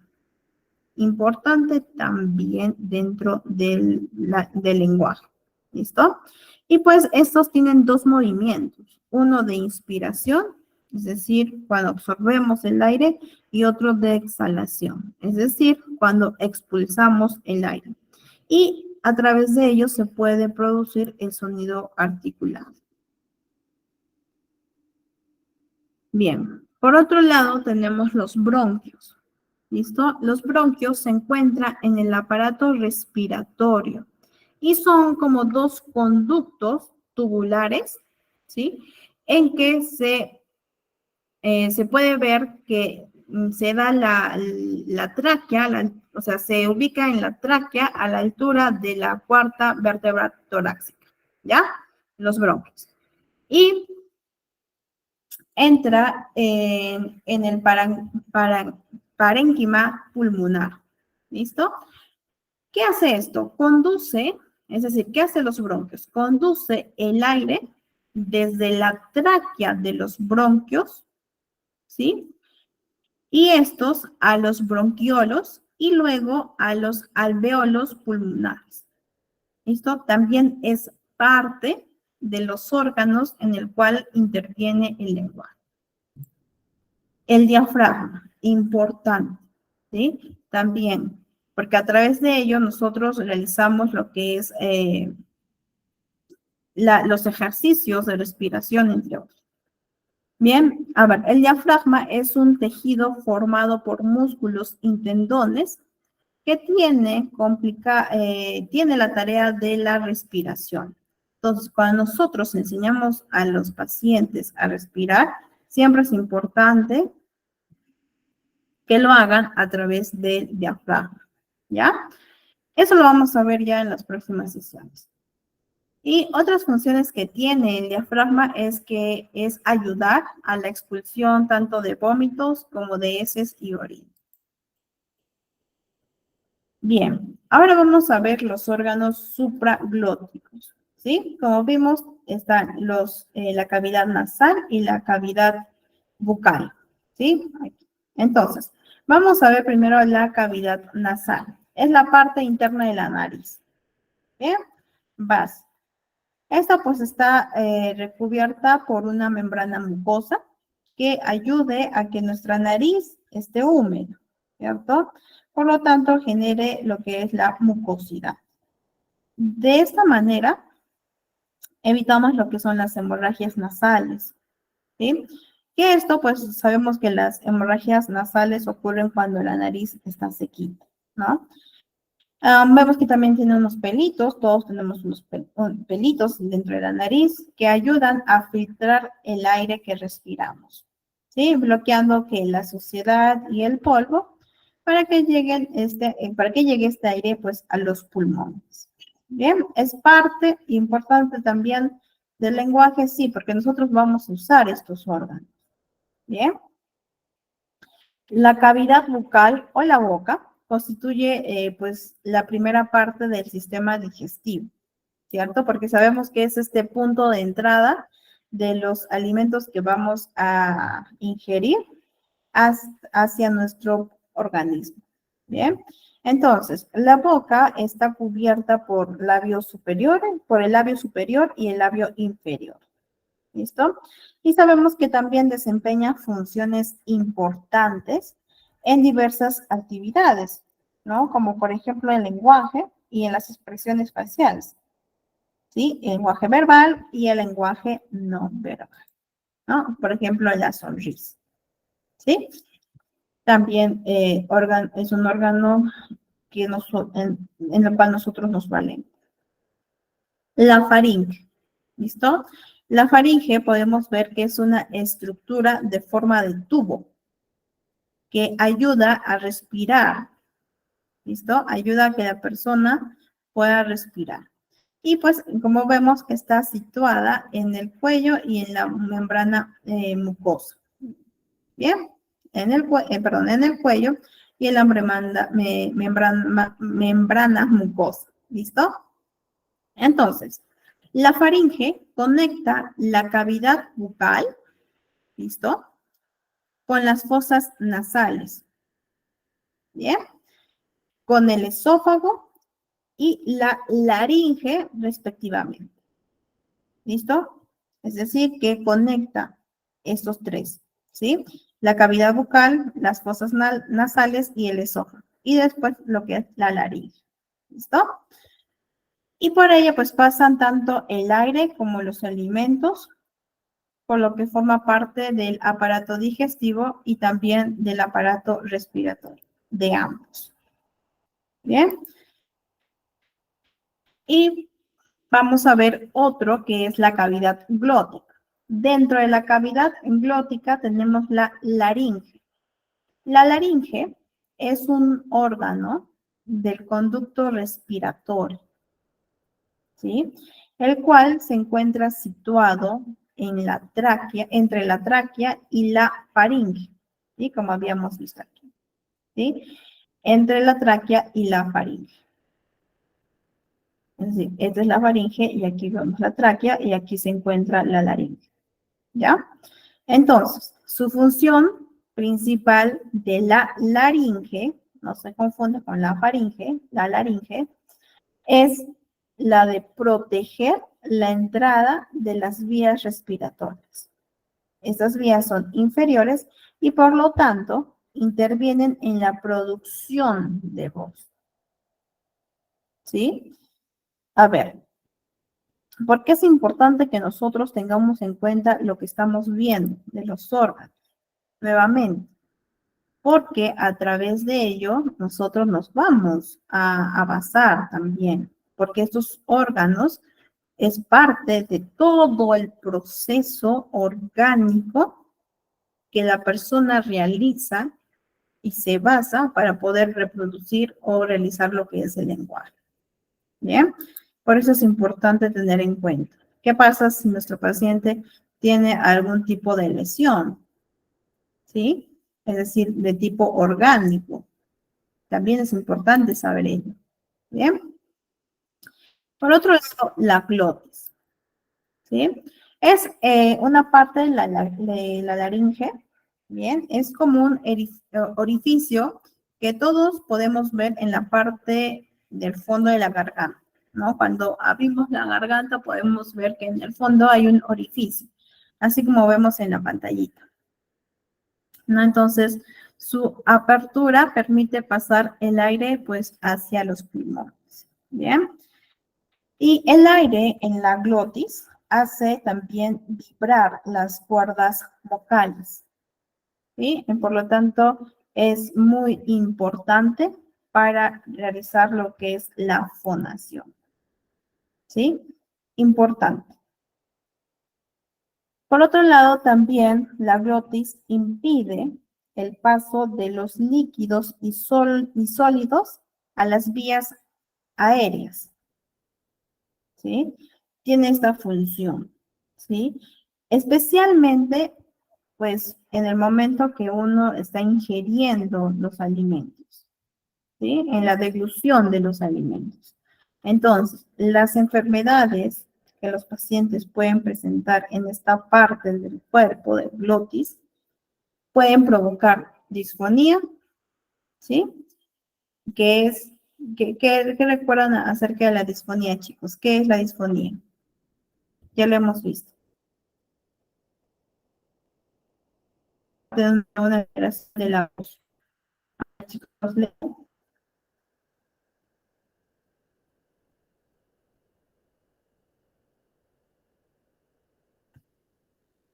Importante también dentro del lenguaje. ¿Listo? Y pues estos tienen 2 movimientos. Uno de inspiración, es decir, cuando absorbemos el aire, y otro de exhalación, es decir, cuando expulsamos el aire. Y a través de ellos se puede producir el sonido articulado. Bien, por otro lado tenemos los bronquios. ¿Listo? Los bronquios se encuentran en el aparato respiratorio y son como 2 conductos tubulares, ¿sí? En que se puede ver que se da la tráquea, o sea, se ubica en la tráquea a la altura de la 4ª vértebra torácica, ¿ya? Los bronquios. Y entra en el parénquima pulmonar. ¿Listo? ¿Qué hace esto? Conduce, es decir, ¿qué hace los bronquios? Conduce el aire desde la tráquea de los bronquios, ¿sí? Y estos a los bronquiolos y luego a los alveolos pulmonares. ¿Listo? También es parte de los órganos en el cual interviene el lenguaje. El diafragma, importante, ¿sí? También, porque a través de ello nosotros realizamos lo que es los ejercicios de respiración, entre otros. Bien, a ver, el diafragma es un tejido formado por músculos y tendones que tiene la tarea de la respiración. Entonces, cuando nosotros enseñamos a los pacientes a respirar, siempre es importante que lo hagan a través del diafragma, ¿ya? Eso lo vamos a ver ya en las próximas sesiones. Y otras funciones que tiene el diafragma es que es ayudar a la expulsión tanto de vómitos como de heces y orina. Bien, ahora vamos a ver los órganos supraglóticos, ¿sí? Como vimos, están la cavidad nasal y la cavidad bucal, ¿sí? Aquí. Entonces, vamos a ver primero la cavidad nasal. Es la parte interna de la nariz, ¿bien? Vas. Esta pues está recubierta por una membrana mucosa que ayude a que nuestra nariz esté húmeda, ¿cierto? Por lo tanto, genere lo que es la mucosidad. De esta manera, evitamos lo que son las hemorragias nasales, ¿sí? Que esto, pues, sabemos que las hemorragias nasales ocurren cuando la nariz está sequita, ¿no? Vemos que también tiene unos pelitos, todos tenemos unos pelitos dentro de la nariz que ayudan a filtrar el aire que respiramos, ¿sí? Bloqueando que la suciedad y el polvo para que llegue este aire pues a los pulmones. Bien, es parte importante también del lenguaje, sí, porque nosotros vamos a usar estos órganos. Bien. La cavidad bucal o la boca constituye pues la primera parte del sistema digestivo, ¿cierto? Porque sabemos que es este punto de entrada de los alimentos que vamos a ingerir hacia nuestro organismo, ¿bien? Entonces, la boca está cubierta por el labio superior y el labio inferior. ¿Listo? Y sabemos que también desempeña funciones importantes en diversas actividades, ¿no? Como por ejemplo el lenguaje y en las expresiones faciales, ¿sí? El lenguaje verbal y el lenguaje no verbal, ¿no? Por ejemplo, la sonrisa, ¿sí? También es un órgano que en el cual nosotros nos valemos. La faringe, ¿listo? La faringe podemos ver que es una estructura de forma de tubo que ayuda a respirar, ¿listo? Ayuda a que la persona pueda respirar. Y pues, como vemos, está situada en el cuello y en la membrana mucosa. Bien, en el cuello y en la membrana mucosa, ¿listo? Entonces, la faringe conecta la cavidad bucal, ¿listo? Con las fosas nasales, ¿bien? Con el esófago y la laringe, respectivamente, ¿listo? Es decir, que conecta estos tres, ¿sí? La cavidad bucal, las fosas nasales y el esófago. Y después lo que es la laringe, ¿listo? Y por ella pues pasan tanto el aire como los alimentos, por lo que forma parte del aparato digestivo y también del aparato respiratorio, de ambos. Bien. Y vamos a ver otro que es la cavidad glótica. Dentro de la cavidad glótica tenemos la laringe. La laringe es un órgano del conducto respiratorio, ¿sí? El cual se encuentra situado en la tráquea, entre la tráquea y la faringe, ¿sí? Como habíamos visto aquí, ¿sí? Entre la tráquea y la faringe. Es decir, esta es la faringe y aquí vemos la tráquea y aquí se encuentra la laringe, ¿ya? Entonces, su función principal de la laringe, no se confunde con la faringe, la laringe, es la de proteger la entrada de las vías respiratorias. Estas vías son inferiores y por lo tanto intervienen en la producción de voz. ¿Sí? A ver, ¿Por qué es importante que nosotros tengamos en cuenta lo que estamos viendo de los órganos? Nuevamente, porque a través de ello nosotros nos vamos a basar también, porque estos órganos es parte de todo el proceso orgánico que la persona realiza y se basa para poder reproducir o realizar lo que es el lenguaje. ¿Bien? Por eso es importante tener en cuenta. ¿Qué pasa si nuestro paciente tiene algún tipo de lesión? ¿Sí? Es decir, de tipo orgánico. También es importante saber ello. ¿Bien? Por otro lado, la glotis. ¿Sí? Es una parte de la laringe, ¿bien? Es como un orificio que todos podemos ver en la parte del fondo de la garganta, ¿no? Cuando abrimos la garganta podemos ver que en el fondo hay un orificio, así como vemos en la pantallita, ¿no? Entonces, su apertura permite pasar el aire, pues, hacia los pulmones, ¿bien? Y el aire en la glotis hace también vibrar las cuerdas vocales, ¿sí? Y por lo tanto, es muy importante para realizar lo que es la fonación, ¿sí? Importante. Por otro lado, también la glotis impide el paso de los líquidos y sólidos a las vías aéreas, ¿sí? Tiene esta función, ¿sí? Especialmente, pues, en el momento que uno está ingiriendo los alimentos, ¿sí? En la deglución de los alimentos. Entonces, las enfermedades que los pacientes pueden presentar en esta parte del cuerpo, del glotis, pueden provocar disfonía, ¿sí? ¿Qué es, qué recuerdan acerca de la disfonía, chicos? ¿Qué es la disfonía? Ya lo hemos visto. De una alteración de la voz. Chicos,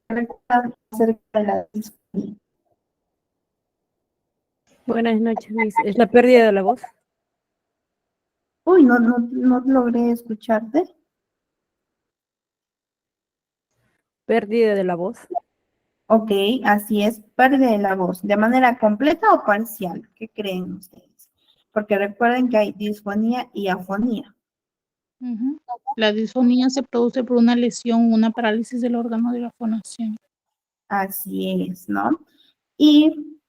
recuerdan acerca de la disfonía. Buenas noches, Miss. ¿Es la pérdida de la voz? Uy, no logré escucharte. Pérdida de la voz. Ok, así es, pérdida de la voz, ¿de manera completa o parcial? ¿Qué creen ustedes? Porque recuerden que hay disfonía y afonía. La disfonía se produce por una lesión, una parálisis del órgano de la fonación. Así es, ¿no? Y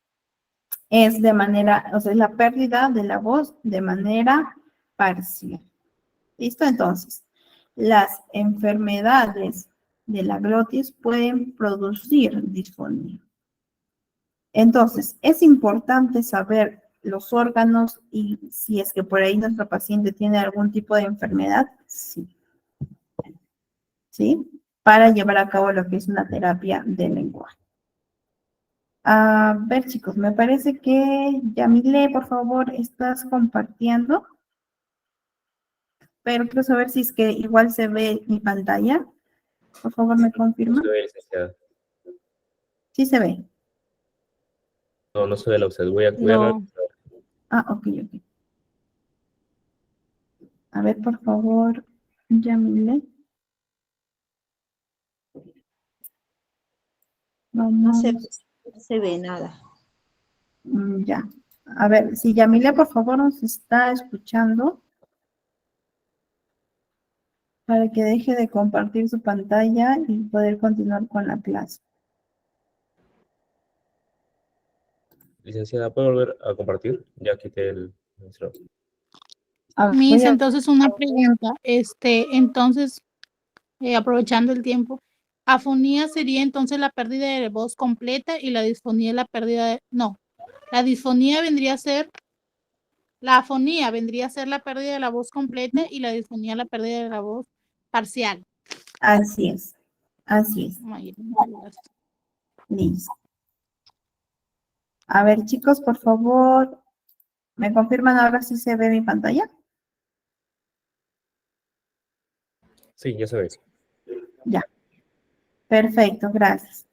es de manera, o sea, es la pérdida de la voz de manera parcial. ¿Listo? Entonces, las enfermedades de la glotis pueden producir disfonía. Entonces, es importante saber los órganos y si es que por ahí nuestro paciente tiene algún tipo de enfermedad, sí. ¿Sí? Para llevar a cabo lo que es una terapia de lenguaje. A ver, chicos, me parece que Yamile, por favor, estás compartiendo. Pero quiero saber si es que igual se ve mi pantalla. Por favor, me confirma. No se ve, licenciada. Sí se ve. No se ve la usted. Voy a No. Ah, ok. A ver, por favor, Yamile. No Vamos. se ve nada. Ya. A ver, si Yamile, por favor, nos está escuchando para que deje de compartir su pantalla y poder continuar con la clase. Licenciada, ¿puedo volver a compartir? Ya quité el nuestro. Miss, entonces una pregunta, entonces, aprovechando el tiempo, afonía sería entonces la pérdida de voz completa y la disfonía la pérdida de, no, la disfonía vendría a ser, la afonía vendría a ser la pérdida de la voz completa y la disfonía la pérdida de la voz parcial. Así es. Así es. Listo. A ver, chicos, por favor, ¿me confirman ahora si se ve mi pantalla? Sí, ya se ve. Ya. Perfecto, gracias.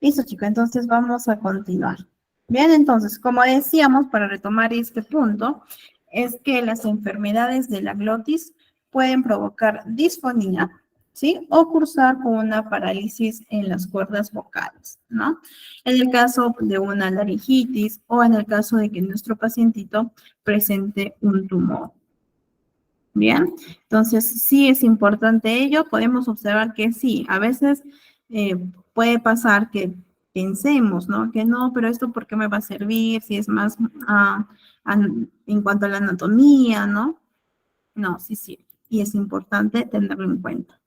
Listo, chicos, entonces vamos a continuar. Bien, entonces, como decíamos, para retomar este punto, es que las enfermedades de la glotis pueden provocar disfonía, ¿sí? O cursar con una parálisis en las cuerdas vocales, ¿no? En el caso de una laringitis o en el caso de que nuestro pacientito presente un tumor. Bien, entonces sí es importante ello. Podemos observar que sí, a veces puede pasar que pensemos, ¿no? Que no, pero esto ¿por qué me va a servir? Si es más en cuanto a la anatomía, ¿no? No, sí, sí. Y es importante tenerlo en cuenta.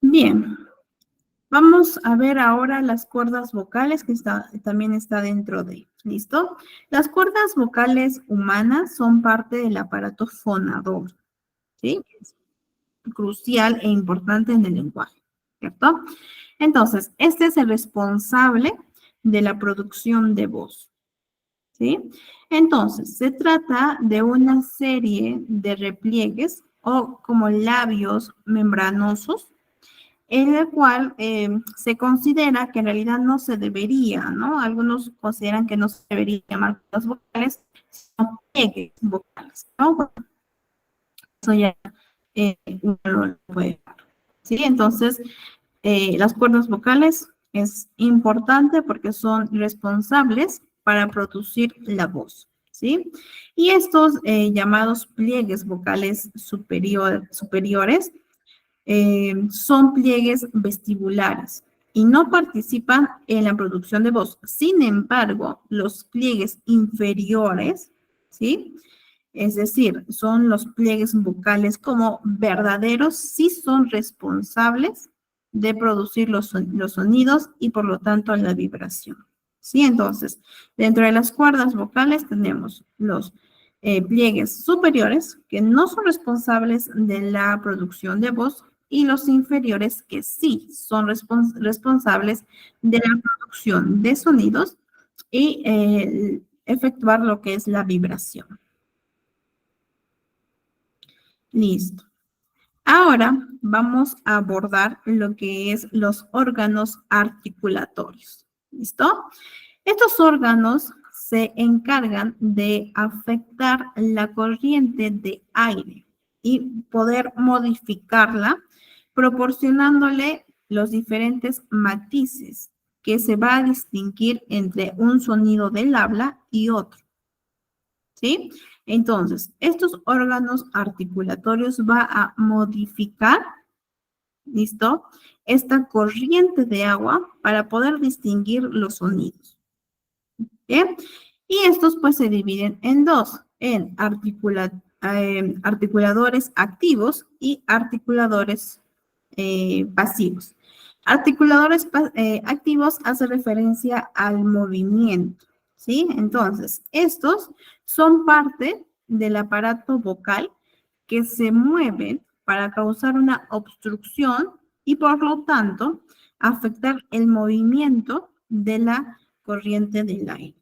Bien, vamos a ver ahora las cuerdas vocales que también está dentro de, ¿listo? Las cuerdas vocales humanas son parte del aparato fonador, ¿sí? Es crucial e importante en el lenguaje, ¿cierto? Entonces, este es el responsable de la producción de voz, ¿sí? Entonces, se trata de una serie de repliegues o como labios membranosos, en el cual se considera que en realidad no se debería, ¿no? Algunos consideran que no se debería llamar cuerdas vocales, sino pliegues vocales, ¿no? Bueno, eso ya uno lo puede ver, ¿sí? Entonces, las cuerdas vocales es importante porque son responsables para producir la voz, ¿sí? Y estos llamados pliegues vocales superiores son pliegues vestibulares y no participan en la producción de voz. Sin embargo, los pliegues inferiores, ¿sí? Es decir, son los pliegues vocales como verdaderos, sí son responsables de producir los sonidos y por lo tanto la vibración. ¿Sí? Entonces, dentro de las cuerdas vocales tenemos los pliegues superiores que no son responsables de la producción de voz y los inferiores que sí son responsables de la producción de sonidos y efectuar lo que es la vibración. Listo. Ahora vamos a abordar lo que es los órganos articulatorios. ¿Listo? Estos órganos se encargan de afectar la corriente de aire y poder modificarla, proporcionándole los diferentes matices que se va a distinguir entre un sonido del habla y otro. ¿Sí? Entonces, estos órganos articulatorios va a modificar, ¿listo? Esta corriente de agua para poder distinguir los sonidos. ¿Bien? Y estos pues se dividen en dos, en articuladores activos y articuladores pasivos. Articuladores activos hace referencia al movimiento, ¿sí? Entonces, estos son parte del aparato vocal que se mueven para causar una obstrucción y por lo tanto afectar el movimiento de la corriente del aire.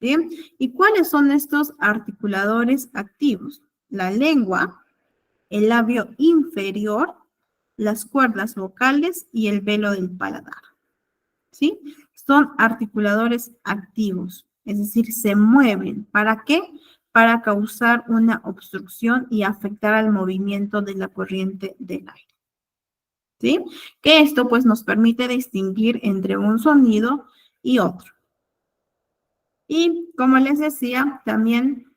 ¿Bien? ¿Y cuáles son estos articuladores activos? La lengua, el labio inferior, las cuerdas vocales y el velo del paladar. ¿Sí? Son articuladores activos, es decir, se mueven. ¿Para qué? Para causar una obstrucción y afectar al movimiento de la corriente del aire. ¿Sí? Que esto pues nos permite distinguir entre un sonido y otro. Y como les decía, también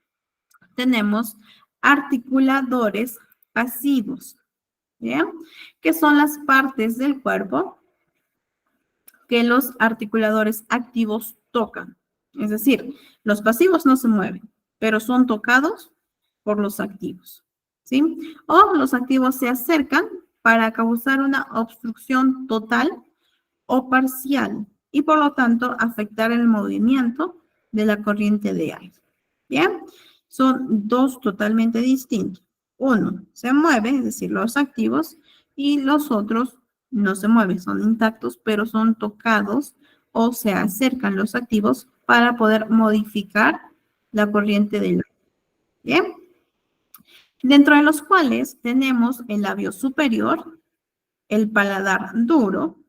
tenemos articuladores pasivos, ¿bien? Que son las partes del cuerpo que los articuladores activos tocan. Es decir, los pasivos no se mueven, pero son tocados por los activos, ¿sí? O los activos se acercan para causar una obstrucción total o parcial y por lo tanto afectar el movimiento de la corriente de aire. ¿Bien? Son dos totalmente distintos. Uno se mueve, es decir, los activos, y los otros no se mueven, son intactos, pero son tocados o se acercan los activos para poder modificar la corriente del aire. ¿Bien? dentro de los cuales tenemos el labio superior, el paladar duro,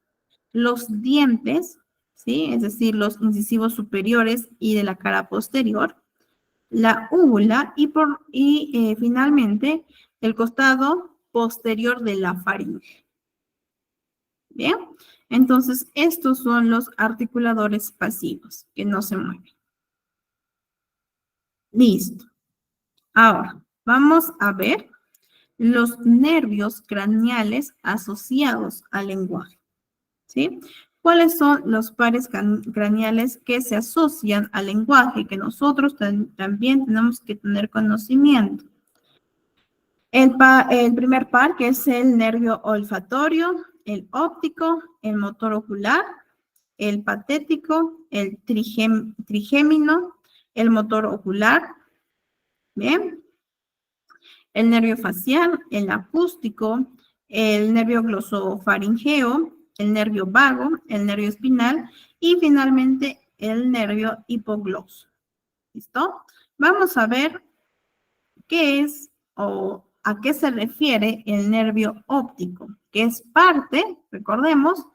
los dientes, ¿sí? Es decir, los incisivos superiores y de la cara posterior, la úvula y finalmente el costado posterior de la faringe. Bien, entonces estos son los articuladores pasivos que no se mueven. Listo. Ahora, vamos a ver los nervios craneales asociados al lenguaje. ¿Sí? ¿Cuáles son los pares craneales que se asocian al lenguaje que nosotros también tenemos que tener conocimiento? El primer par, que es el nervio olfatorio, el óptico, el motor ocular, el patético, el trigémino, el motor ocular, ¿bien? El nervio facial, el acústico, el nervio glosofaringeo, el nervio vago, el nervio espinal y finalmente el nervio hipogloso. ¿Listo? Vamos a ver qué es o a qué se refiere el nervio óptico, que es parte, recordemos,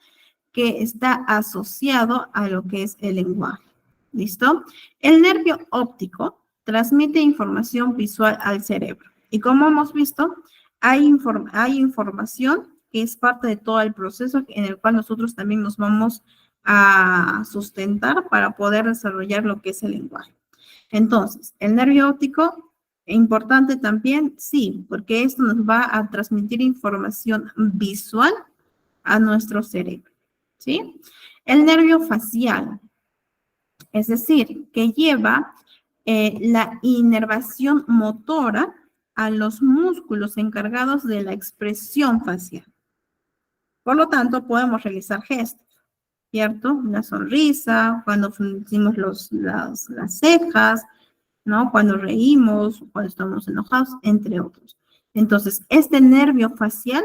que está asociado a lo que es el lenguaje. ¿Listo? El nervio óptico transmite información visual al cerebro. Y como hemos visto, hay información que es parte de todo el proceso en el cual nosotros también nos vamos a sustentar para poder desarrollar lo que es el lenguaje. Entonces, el nervio óptico, importante también, sí, porque esto nos va a transmitir información visual a nuestro cerebro, ¿sí? El nervio facial, es decir, que lleva la inervación motora a los músculos encargados de la expresión facial. Por lo tanto, podemos realizar gestos, ¿cierto? La sonrisa, cuando fruncimos las cejas, ¿no? Cuando reímos, cuando estamos enojados, entre otros. Entonces, este nervio facial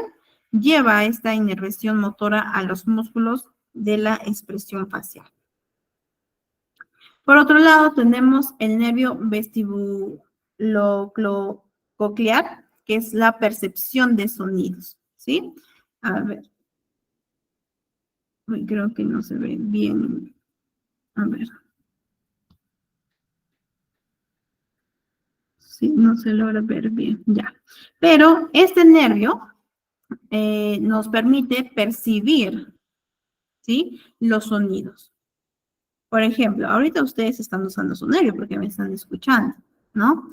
lleva esta inervación motora a los músculos de la expresión facial. Por otro lado, tenemos el nervio vestibulococlear, que es la percepción de sonidos, ¿sí? A ver. Uy, creo que no se ve bien. A ver. Sí, no se logra ver bien, ya. Pero este nervio nos permite percibir, ¿sí? Los sonidos. Por ejemplo, ahorita ustedes están usando su nervio porque me están escuchando, ¿no?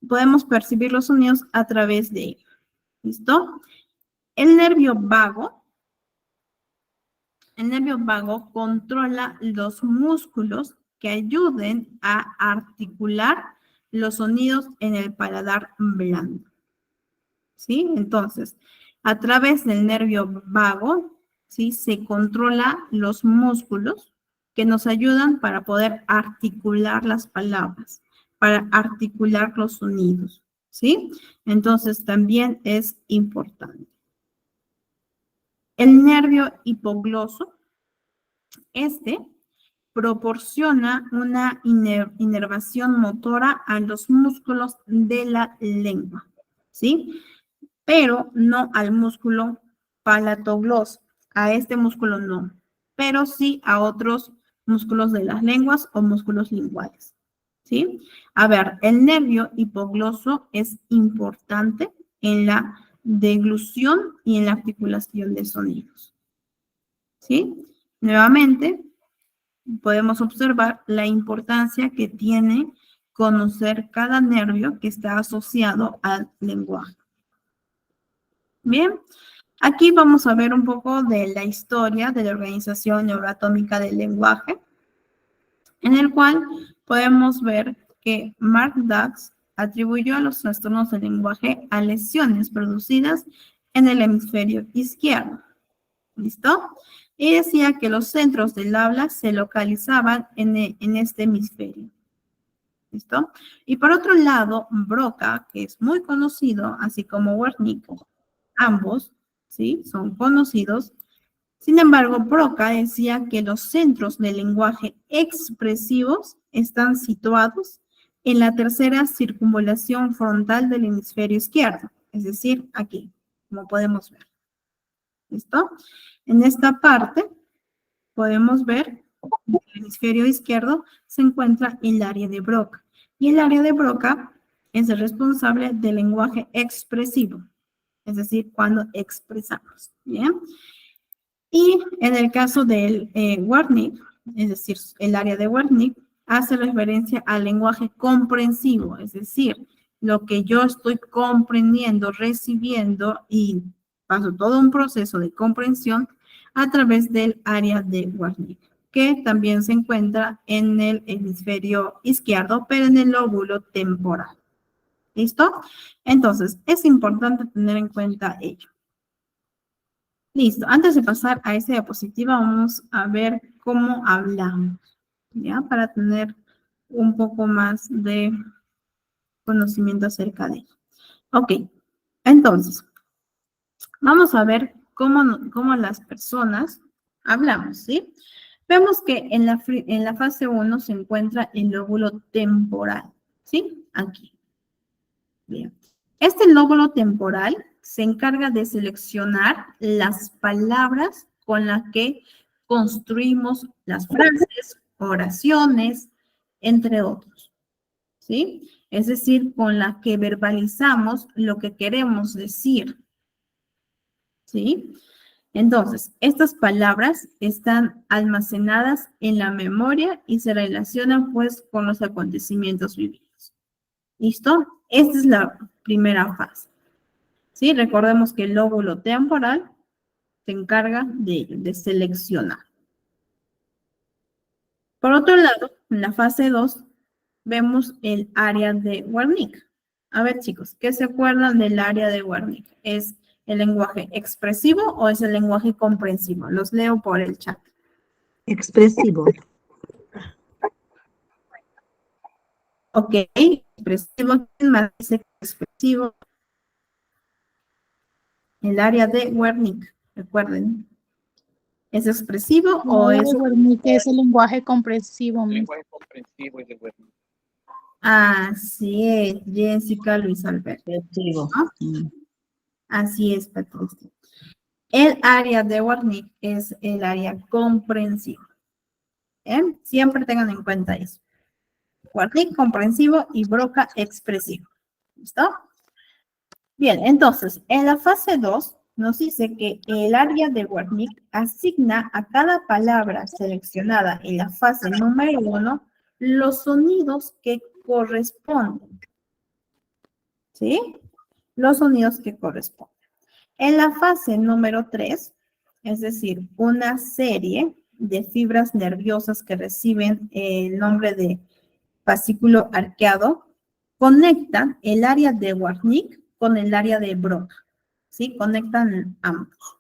Podemos percibir los sonidos a través de ello. ¿Listo? El nervio vago controla los músculos que ayuden a articular los sonidos en el paladar blando. ¿Sí? Entonces, a través del nervio vago, ¿sí? Se controla los músculos que nos ayudan para poder articular las palabras, para articular los sonidos, ¿sí? Entonces, también es importante. El nervio hipogloso, proporciona una inervación motora a los músculos de la lengua, ¿sí? Pero no al músculo palatogloso. A este músculo no, pero sí a otros músculos de las lenguas o músculos linguales, ¿sí? A ver, el nervio hipogloso es importante en la deglución y en la articulación de sonidos, ¿sí? Nuevamente, podemos observar la importancia que tiene conocer cada nervio que está asociado al lenguaje. Bien, aquí vamos a ver un poco de la historia de la Organización Neuroatómica del Lenguaje, en el cual podemos ver que Mark Dux atribuyó a los trastornos del lenguaje a lesiones producidas en el hemisferio izquierdo. ¿Listo? Y decía que los centros del habla se localizaban en este hemisferio. ¿Listo? Y por otro lado, Broca, que es muy conocido, así como Wernicke, ambos, ¿sí? Son conocidos. Sin embargo, Broca decía que los centros del lenguaje expresivos están situados en la tercera circunvalación frontal del hemisferio izquierdo, es decir, aquí, como podemos ver. ¿Listo? En esta parte podemos ver en el hemisferio izquierdo se encuentra el área de Broca. Y el área de Broca es el responsable del lenguaje expresivo, es decir, cuando expresamos. ¿Bien? Y en el caso del Wernicke, es decir, el área de Wernicke, hace referencia al lenguaje comprensivo, es decir, lo que yo estoy comprendiendo, recibiendo y paso todo un proceso de comprensión a través del área de Wernicke, que también se encuentra en el hemisferio izquierdo, pero en el lóbulo temporal. ¿Listo? Entonces, es importante tener en cuenta ello. Listo, antes de pasar a esta diapositiva, vamos a ver cómo hablamos, ¿ya? Para tener un poco más de conocimiento acerca de ello. Ok, entonces, vamos a ver cómo las personas hablamos, ¿sí? Vemos que en la fase 1 se encuentra el lóbulo temporal, ¿sí? Aquí. Bien. Este lóbulo temporal se encarga de seleccionar las palabras con las que construimos las frases, oraciones, entre otros. ¿Sí? Es decir, con la que verbalizamos lo que queremos decir. ¿Sí? Entonces, estas palabras están almacenadas en la memoria y se relacionan pues con los acontecimientos vividos. ¿Listo? Esta es la primera fase. ¿Sí? Recordemos que el lóbulo temporal se encarga de ello, de seleccionar. Por otro lado, en la fase 2, vemos el área de Wernicke. A ver, chicos, ¿qué se acuerdan del área de Wernicke? ¿Es el lenguaje expresivo o es el lenguaje comprensivo? Los leo por el chat. Expresivo. Ok, expresivo. ¿Quién más dice expresivo? El área de Wernicke, recuerden. ¿Es expresivo o El área es...? de Wernicke es el lenguaje comprensivo. Miss. Lenguaje comprensivo y de Wernicke. Así es, Jessica Luis Alberto. Expresivo. ¿No? Así es, Patricia. El área de Wernicke es el área comprensiva. ¿Bien? Siempre tengan en cuenta eso. Wernicke comprensivo y Broca expresivo. ¿Listo? Bien, entonces, en la fase 2 nos dice que el área de Wernicke asigna a cada palabra seleccionada en la fase número 1 los sonidos que corresponden. ¿Sí? Los sonidos que corresponden. En la fase número 3, es decir, una serie de fibras nerviosas que reciben el nombre de fascículo arqueado, conectan el área de Wernicke con el área de Broca, ¿sí? Conectan ambos.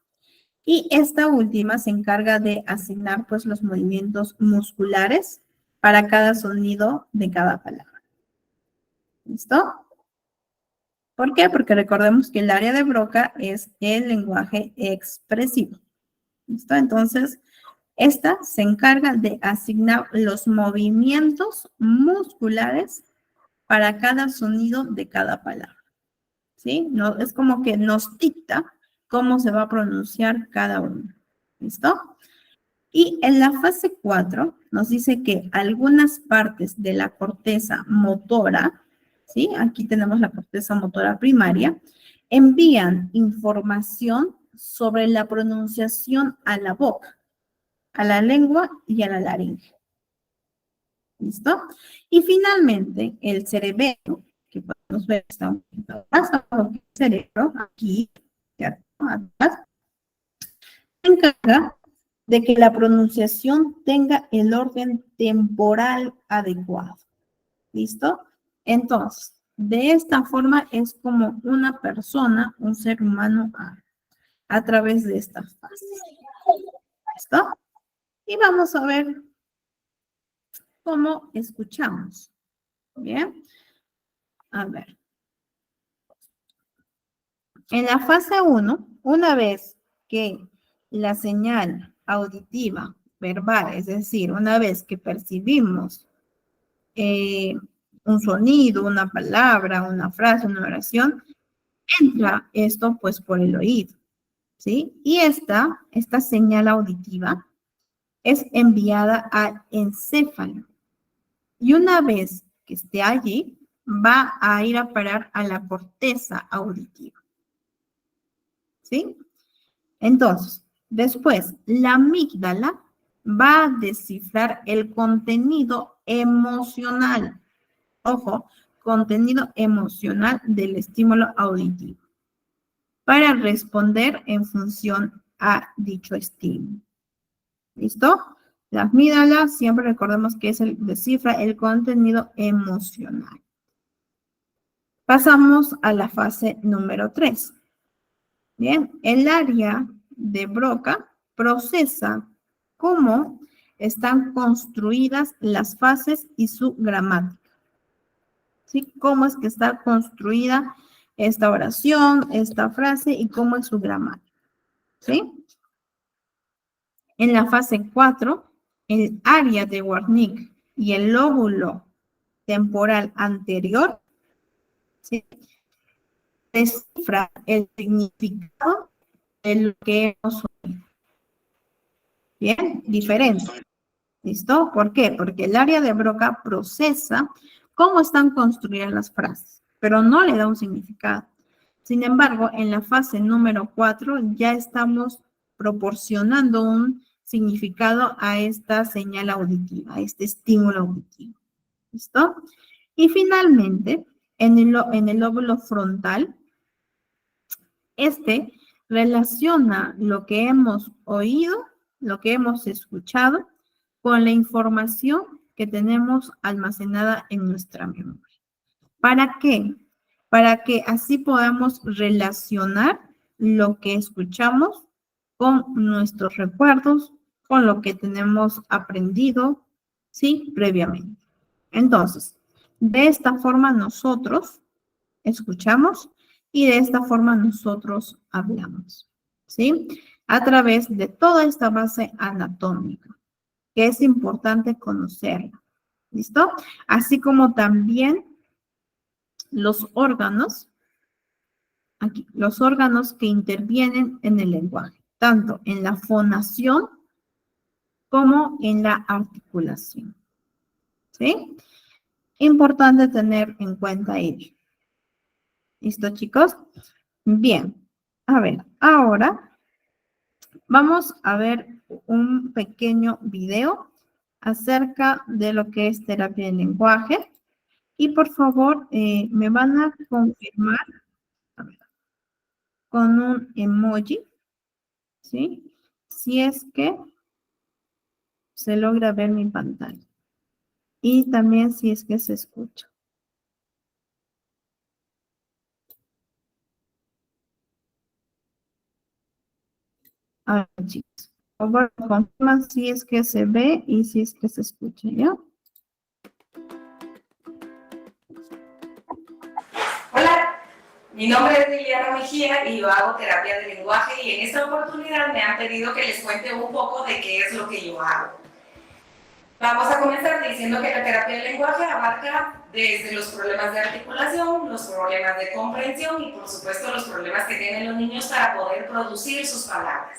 Y esta última se encarga de asignar, pues, los movimientos musculares para cada sonido de cada palabra. ¿Listo? ¿Por qué? Porque recordemos que el área de Broca es el lenguaje expresivo. ¿Listo? Entonces, esta se encarga de asignar los movimientos musculares para cada sonido de cada palabra. ¿Sí? No, es como que nos dicta cómo se va a pronunciar cada uno. ¿Listo? Y en la fase 4 nos dice que algunas partes de la corteza motora, ¿sí? Aquí tenemos la corteza motora primaria, envían información sobre la pronunciación a la boca, a la lengua y a la laringe. ¿Listo? Y finalmente, el cerebelo, que podemos ver, está un poquito más abajo que el cerebro, aquí, atrás, se encarga de que la pronunciación tenga el orden temporal adecuado. ¿Listo? Entonces, de esta forma es como una persona, un ser humano, a través de estas fases. ¿Listo? Y vamos a ver cómo escuchamos. Bien. A ver. En la fase 1, una vez que la señal auditiva verbal, es decir, una vez que percibimos un sonido, una palabra, una frase, una oración, entra esto pues por el oído, ¿sí? Y esta señal auditiva es enviada al encéfalo. Y una vez que esté allí, va a ir a parar a la corteza auditiva, ¿sí? Entonces, después, la amígdala va a descifrar el contenido emocional. Ojo, contenido emocional del estímulo auditivo para responder en función a dicho estímulo. ¿Listo? La amígdala siempre recordemos que descifra el contenido emocional. Pasamos a la fase número 3. Bien, el área de Broca procesa cómo están construidas las frases y su gramática. ¿Sí? Cómo es que está construida esta oración, esta frase y cómo es su gramática. ¿Sí? En la fase 4, el área de Wernicke y el lóbulo temporal anterior, ¿sí?, descifra el significado de lo que hemos oído. Bien, diferente. ¿Listo? ¿Por qué? Porque el área de Broca procesa cómo están construidas las frases, pero no le da un significado. Sin embargo, en la fase número 4 ya estamos proporcionando un significado a esta señal auditiva, a este estímulo auditivo. ¿Listo? Y finalmente, en el lóbulo frontal, este relaciona lo que hemos oído, lo que hemos escuchado, con la información que tenemos almacenada en nuestra memoria. ¿Para qué? Para que así podamos relacionar lo que escuchamos con nuestros recuerdos, con lo que tenemos aprendido, ¿sí?, previamente. Entonces, de esta forma nosotros escuchamos y de esta forma nosotros hablamos, ¿sí? A través de toda esta base anatómica, que es importante conocerla, ¿listo? Así como también los órganos, aquí, los órganos que intervienen en el lenguaje, tanto en la fonación como en la articulación, ¿sí? Importante tener en cuenta ello. ¿Listo, chicos? Bien, a ver, ahora vamos a ver un pequeño video acerca de lo que es terapia del lenguaje. Y por favor, me van a confirmar, a ver, con un emoji, ¿sí? Si es que se logra ver mi pantalla. Y también si es que se escucha. A ver, chicos, por favor, confirman si es que se ve y si es que se escucha, ¿ya? Hola, mi nombre es Liliana Mejía y yo hago terapia de lenguaje y en esta oportunidad me han pedido que les cuente un poco de qué es lo que yo hago. Vamos a comenzar diciendo que la terapia del lenguaje abarca desde los problemas de articulación, los problemas de comprensión y por supuesto los problemas que tienen los niños para poder producir sus palabras.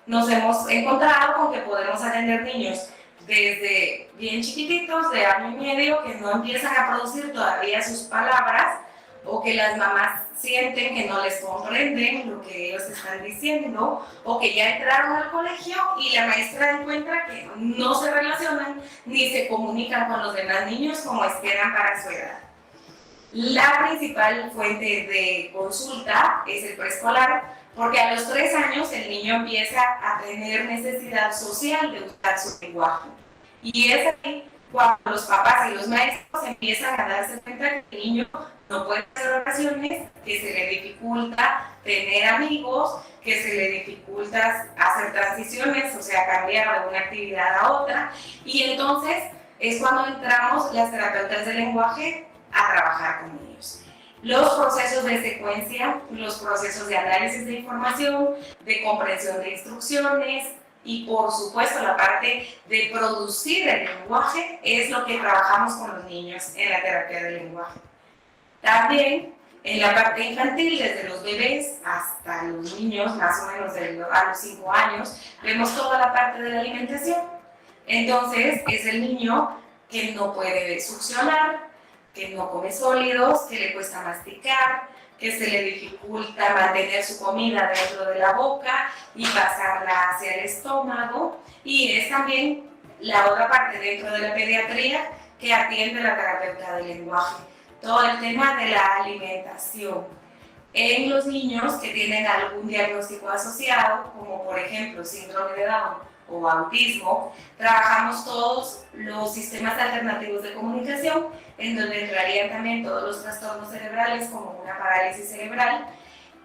Nos hemos encontrado con que podemos atender niños desde bien chiquititos, de año y medio, que no empiezan a producir todavía sus palabras, o que las mamás sienten que no les comprenden lo que ellos están diciendo, o que ya entraron al colegio y la maestra encuentra que no se relacionan ni se comunican con los demás niños como esperan para su edad. La principal fuente de consulta es el preescolar, porque a los 3 años el niño empieza a tener necesidad social de usar su lenguaje. Y es ahí cuando los papás y los maestros empiezan a darse cuenta que el niño no puede hacer oraciones, que se le dificulta tener amigos, que se le dificulta hacer transiciones, o sea, cambiar de una actividad a otra. Y entonces es cuando entramos las terapeutas del lenguaje a trabajar con niños. Los procesos de secuencia, los procesos de análisis de información, de comprensión de instrucciones, Y por supuesto la parte de producir el lenguaje es lo que trabajamos con los niños en la terapia del lenguaje. También en la parte infantil, desde los bebés hasta los niños, más o menos a los 5 años, vemos toda la parte de la alimentación. Entonces es el niño que no puede succionar, que no come sólidos, que le cuesta masticar, que se le dificulta mantener su comida dentro de la boca y pasarla hacia el estómago. Y es también la otra parte dentro de la pediatría que atiende la terapeuta del lenguaje. Todo el tema de la alimentación. En los niños que tienen algún diagnóstico asociado, como por ejemplo síndrome de Down o autismo, trabajamos todos los sistemas alternativos de comunicación, en donde entrarían también todos los trastornos cerebrales, como una parálisis cerebral,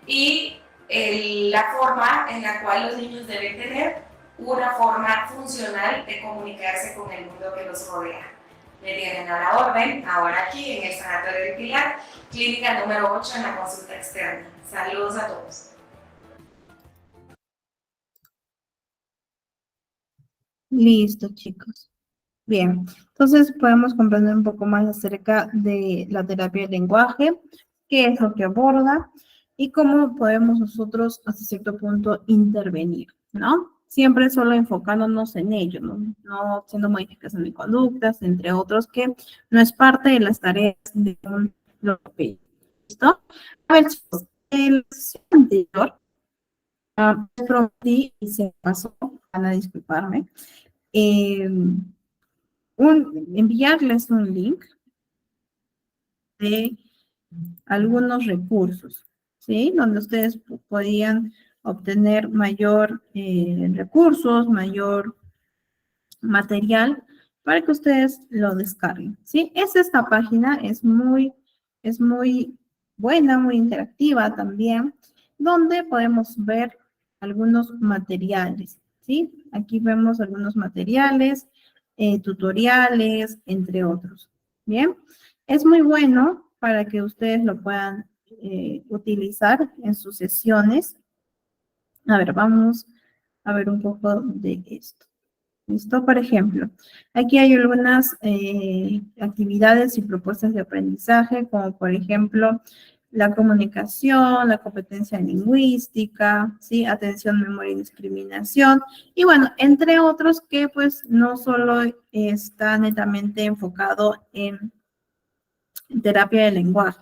y la forma en la cual los niños deben tener una forma funcional de comunicarse con el mundo que los rodea. Me tienen a la orden, ahora aquí en el Sanatorio del Pilar, clínica número 8 en la consulta externa. Saludos a todos. Listo, chicos. Bien, entonces podemos comprender un poco más acerca de la terapia del lenguaje, qué es lo que aborda y cómo podemos nosotros hasta cierto punto intervenir, ¿no? Siempre solo enfocándonos en ello, no haciendo modificación de conductas, entre otros, que no es parte de las tareas de un logopeda. ¿Listo? A ver, chicos, el anterior, prometí y se pasó, van a disculparme, enviarles un link de algunos recursos, ¿sí? Donde ustedes podían obtener mayor recursos, mayor material para que ustedes lo descarguen, ¿sí? Esta página es muy buena, muy interactiva también, donde podemos ver algunos materiales, ¿sí? Aquí vemos algunos materiales, tutoriales, entre otros, ¿bien? Es muy bueno para que ustedes lo puedan utilizar en sus sesiones. A ver, vamos a ver un poco de esto. ¿Listo? Por ejemplo, aquí hay algunas actividades y propuestas de aprendizaje, como por ejemplo, la comunicación, la competencia lingüística, ¿sí? Atención, memoria y discriminación. Y bueno, entre otros que pues no solo está netamente enfocado en terapia del lenguaje,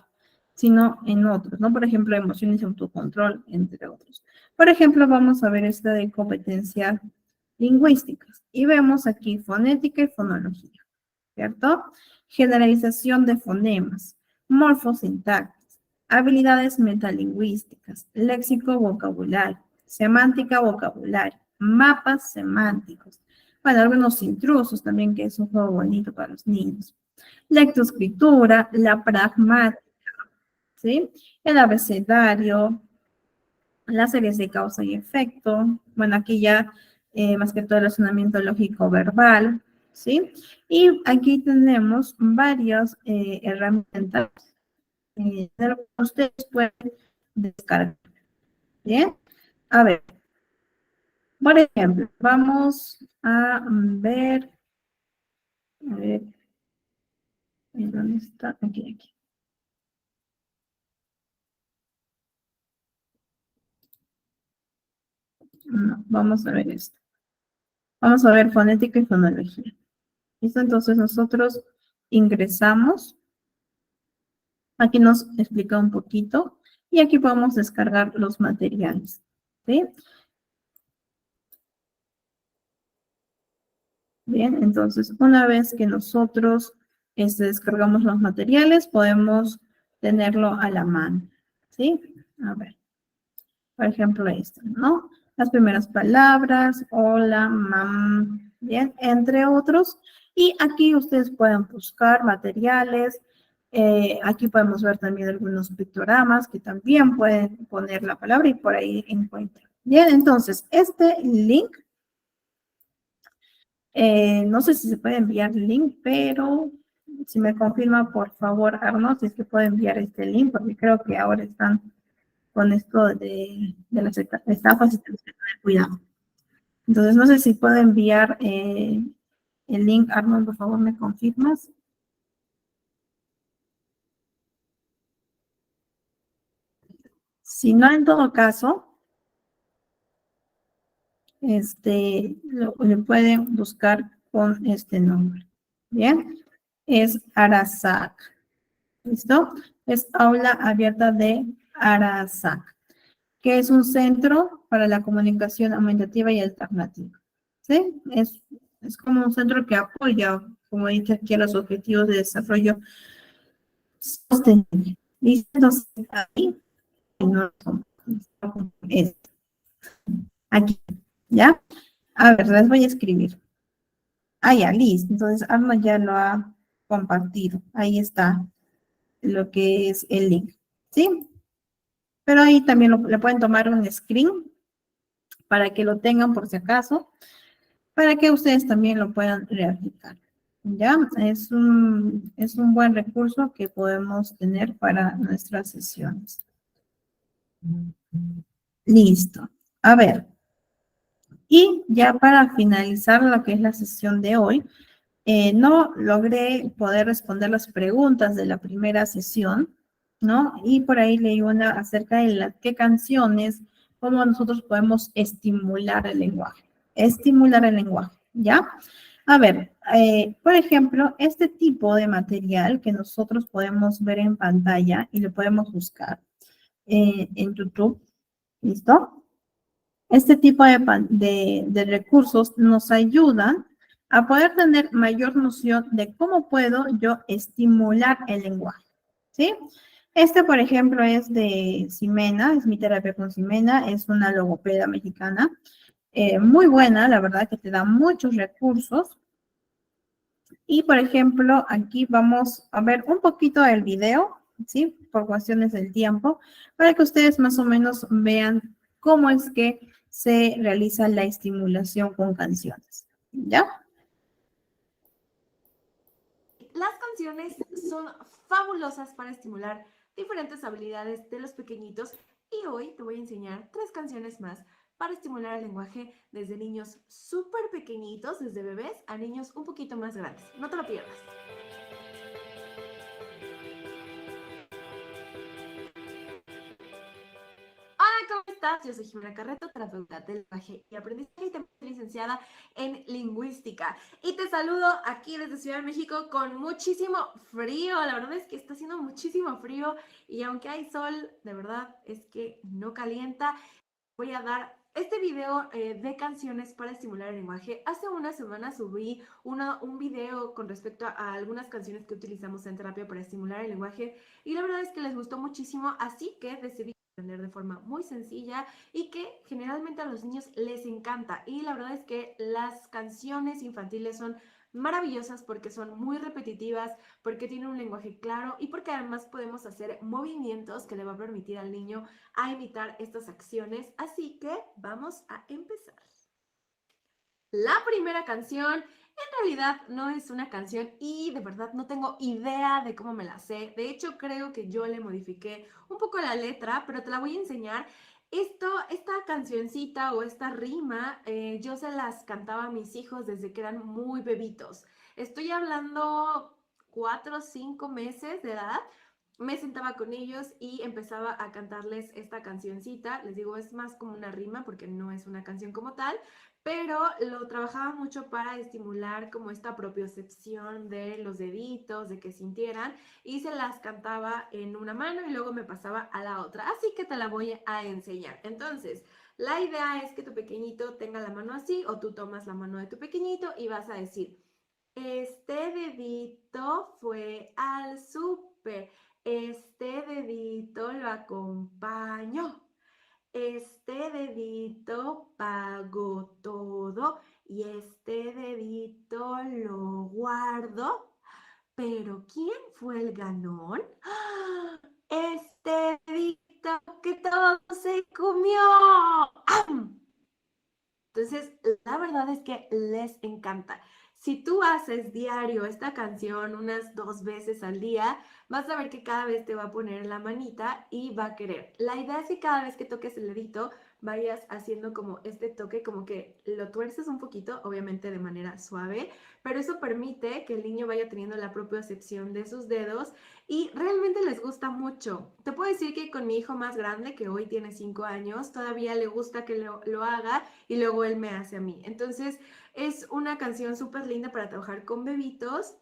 sino en otros, ¿no? Por ejemplo, emociones y autocontrol, entre otros. Por ejemplo, vamos a ver esta de competencias lingüísticas. Y vemos aquí fonética y fonología, ¿cierto? Generalización de fonemas, morfosintaxis, habilidades metalingüísticas, léxico vocabulario, semántica vocabulario, mapas semánticos. Bueno, algunos intrusos también, que es un juego bonito para los niños. Lectoescritura, la pragmática, ¿sí? El abecedario, las series de causa y efecto. Bueno, aquí ya más que todo el razonamiento lógico verbal, ¿sí? Y aquí tenemos varias herramientas que ustedes pueden descargar, ¿bien? A ver, por ejemplo, vamos a ver, ¿dónde está? Aquí. No, vamos a ver esto. Vamos a ver fonética y fonología. ¿Listo? Entonces nosotros ingresamos. Aquí nos explica un poquito. Y aquí podemos descargar los materiales. ¿Sí? Bien, entonces una vez que nosotros descargamos los materiales, podemos tenerlo a la mano. ¿Sí? A ver. Por ejemplo, esto, ¿no? Las primeras palabras, hola, mam, bien, entre otros. Y aquí ustedes pueden buscar materiales. Aquí podemos ver también algunos pictogramas que también pueden poner la palabra y por ahí encuentran. Bien, entonces, este link, no sé si se puede enviar el link, pero si me confirma, por favor, Arno, si es que puede enviar este link, porque creo que ahora están con esto de las estafas y tenemos que tener cuidado. Entonces, no sé si puedo enviar el link. Arnold, por favor, ¿me confirmas? Si no, en todo caso, le pueden buscar con este nombre. Bien, es Arasac. ¿Listo? Es Aula Abierta de Arasac, que es un centro para la comunicación aumentativa y alternativa. ¿Sí? Es como un centro que apoya, como dice aquí, los objetivos de desarrollo sostenible. ¿Listo? Entonces, ahí, no, aquí, ¿ya? A ver, les voy a escribir. Ah, ya, listo. Entonces, Arno ya lo ha compartido. Ahí está lo que es el link. ¿Sí? Pero ahí también le pueden tomar un screen para que lo tengan por si acaso, para que ustedes también lo puedan reaplicar. ¿Ya? Es un buen recurso que podemos tener para nuestras sesiones. Listo. A ver. Y ya para finalizar lo que es la sesión de hoy, no logré poder responder las preguntas de la primera sesión, ¿no? Y por ahí leí una acerca de qué canciones, cómo nosotros podemos estimular el lenguaje. Estimular el lenguaje, ¿ya? A ver, por ejemplo, este tipo de material que nosotros podemos ver en pantalla y lo podemos buscar en YouTube, ¿listo? Este tipo de recursos nos ayudan a poder tener mayor noción de cómo puedo yo estimular el lenguaje, ¿sí? Este, por ejemplo, es de Ximena, es mi terapia con Ximena, es una logopeda mexicana, muy buena, la verdad que te da muchos recursos. Y, por ejemplo, aquí vamos a ver un poquito del video, ¿sí? Por cuestiones del tiempo, para que ustedes más o menos vean cómo es que se realiza la estimulación con canciones, ¿ya? Las canciones son fabulosas para estimular diferentes habilidades de los pequeñitos y hoy te voy a enseñar 3 canciones más para estimular el lenguaje desde niños súper pequeñitos, desde bebés, a niños un poquito más grandes. No te lo pierdas. Hola, ¿cómo estás? Yo soy Jimena Carreto, terapeuta del lenguaje y aprendizaje y también licenciada en lingüística. Y te saludo aquí desde Ciudad de México con muchísimo frío. La verdad es que está haciendo muchísimo frío y aunque hay sol, de verdad es que no calienta. Voy a dar este video de canciones para estimular el lenguaje. Hace una semana subí un video con respecto a algunas canciones que utilizamos en terapia para estimular el lenguaje y la verdad es que les gustó muchísimo, así que decidí aprender de forma muy sencilla y que generalmente a los niños les encanta. Y la verdad es que las canciones infantiles son maravillosas porque son muy repetitivas, porque tienen un lenguaje claro y porque además podemos hacer movimientos que le va a permitir al niño a imitar estas acciones. Así que vamos a empezar. La primera canción en realidad no es una canción y de verdad no tengo idea de cómo me la sé. De hecho, creo que yo le modifiqué un poco la letra, pero te la voy a enseñar. Esta cancioncita o esta rima, yo se las cantaba a mis hijos desde que eran muy bebitos. Estoy hablando 4 o 5 meses de edad. Me sentaba con ellos y empezaba a cantarles esta cancioncita. Les digo, es más como una rima porque no es una canción como tal, pero lo trabajaba mucho para estimular como esta propiocepción de los deditos, de que sintieran, y se las cantaba en una mano y luego me pasaba a la otra. Así que te la voy a enseñar. Entonces, la idea es que tu pequeñito tenga la mano así o tú tomas la mano de tu pequeñito y vas a decir, este dedito fue al súper, este dedito lo acompañó. Este dedito pagó todo y este dedito lo guardó. Pero ¿quién fue el ganón? ¡Ah! Este dedito que todo se comió. ¡Am! Entonces, la verdad es que les encanta. Si tú haces diario esta canción unas 2 veces al día, vas a ver que cada vez te va a poner la manita y va a querer. La idea es que cada vez que toques el dedito, vayas haciendo como este toque, como que lo tuerces un poquito, obviamente de manera suave, pero eso permite que el niño vaya teniendo la propiocepción de sus dedos y realmente les gusta mucho. Te puedo decir que con mi hijo más grande, que hoy tiene 5 años, todavía le gusta que lo haga y luego él me hace a mí. Entonces, es una canción súper linda para trabajar con bebitos,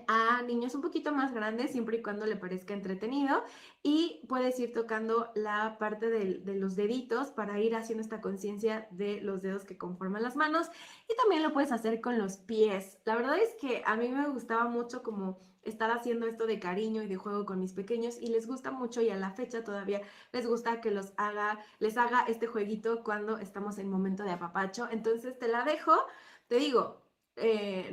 a niños un poquito más grandes, siempre y cuando le parezca entretenido, y puedes ir tocando la parte de los deditos para ir haciendo esta conciencia de los dedos que conforman las manos, y también lo puedes hacer con los pies. La verdad es que a mí me gustaba mucho como estar haciendo esto de cariño y de juego con mis pequeños, y les gusta mucho, y a la fecha todavía les gusta que les haga este jueguito cuando estamos en momento de apapacho. Entonces te la dejo, te digo,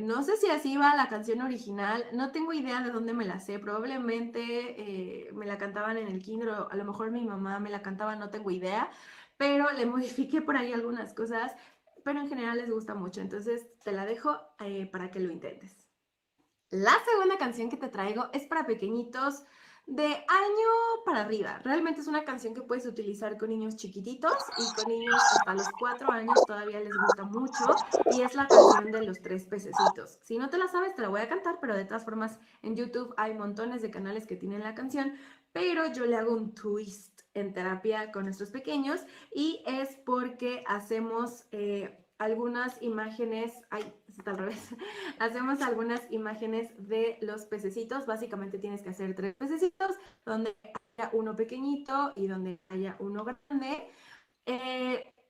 no sé si así va la canción original, no tengo idea de dónde me la sé, probablemente me la cantaban en el kinder, o a lo mejor mi mamá me la cantaba, no tengo idea, pero le modifiqué por ahí algunas cosas, pero en general les gusta mucho, entonces te la dejo para que lo intentes. La segunda canción que te traigo es para pequeñitos de año para arriba. Realmente es una canción que puedes utilizar con niños chiquititos y con niños hasta los 4 años todavía les gusta mucho, y es la canción de los 3 pececitos. Si no te la sabes, te la voy a cantar, pero de todas formas en YouTube hay montones de canales que tienen la canción, pero yo le hago un twist en terapia con nuestros pequeños, y es porque hacemos algunas imágenes, está al revés, hacemos algunas imágenes de los pececitos. Básicamente tienes que hacer 3 pececitos, donde haya uno pequeñito y donde haya uno grande.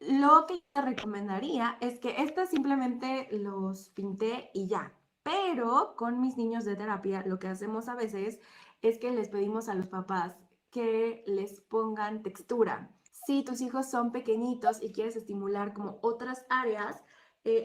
Lo que te recomendaría es que estas simplemente los pinté y ya, pero con mis niños de terapia lo que hacemos a veces es que les pedimos a los papás que les pongan textura. Si tus hijos son pequeñitos y quieres estimular como otras áreas,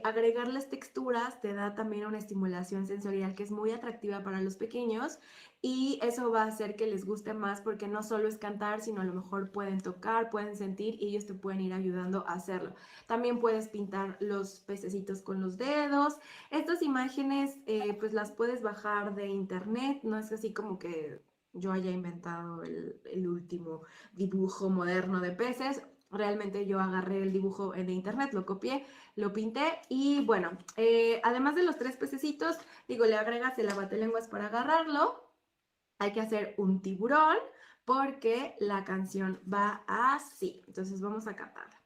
agregarles texturas te da también una estimulación sensorial que es muy atractiva para los pequeños, y eso va a hacer que les guste más, porque no solo es cantar, sino a lo mejor pueden tocar, pueden sentir, y ellos te pueden ir ayudando a hacerlo. También puedes pintar los pececitos con los dedos. Estas imágenes pues las puedes bajar de internet, no es así como que yo haya inventado el último dibujo moderno de peces. Realmente yo agarré el dibujo de internet, lo copié, lo pinté, y bueno, además de los 3 pececitos, digo, le agregas el abatelenguas para agarrarlo. Hay que hacer un tiburón porque la canción va así. Entonces vamos a cantarla.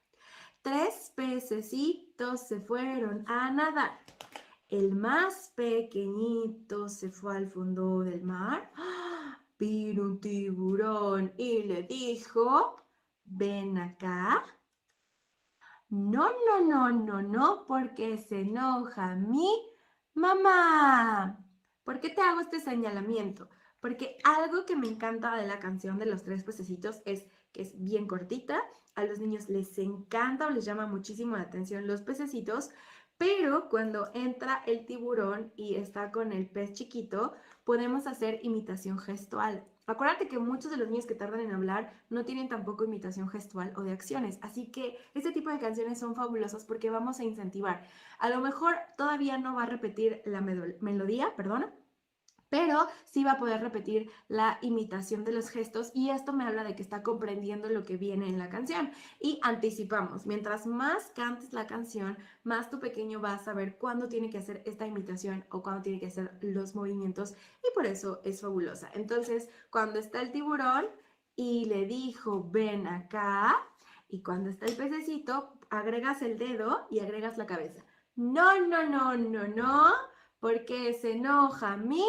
3 pececitos se fueron a nadar. El más pequeñito se fue al fondo del mar. Vino un tiburón y le dijo, ven acá. No, no, no, no, no, porque se enoja mi mamá. ¿Por qué te hago este señalamiento? Porque algo que me encanta de la canción de los 3 pececitos es que es bien cortita. A los niños les encanta o les llama muchísimo la atención los pececitos, pero cuando entra el tiburón y está con el pez chiquito, podemos hacer imitación gestual. Acuérdate que muchos de los niños que tardan en hablar no tienen tampoco imitación gestual o de acciones, así que este tipo de canciones son fabulosas porque vamos a incentivar. A lo mejor todavía no va a repetir la melodía, pero sí va a poder repetir la imitación de los gestos, y esto me habla de que está comprendiendo lo que viene en la canción. Y anticipamos, mientras más cantes la canción, más tu pequeño va a saber cuándo tiene que hacer esta imitación o cuándo tiene que hacer los movimientos, y por eso es fabulosa. Entonces, cuando está el tiburón y le dijo, ven acá, y cuando está el pececito, agregas el dedo y agregas la cabeza. No, no, no, no, no, porque se enoja mi...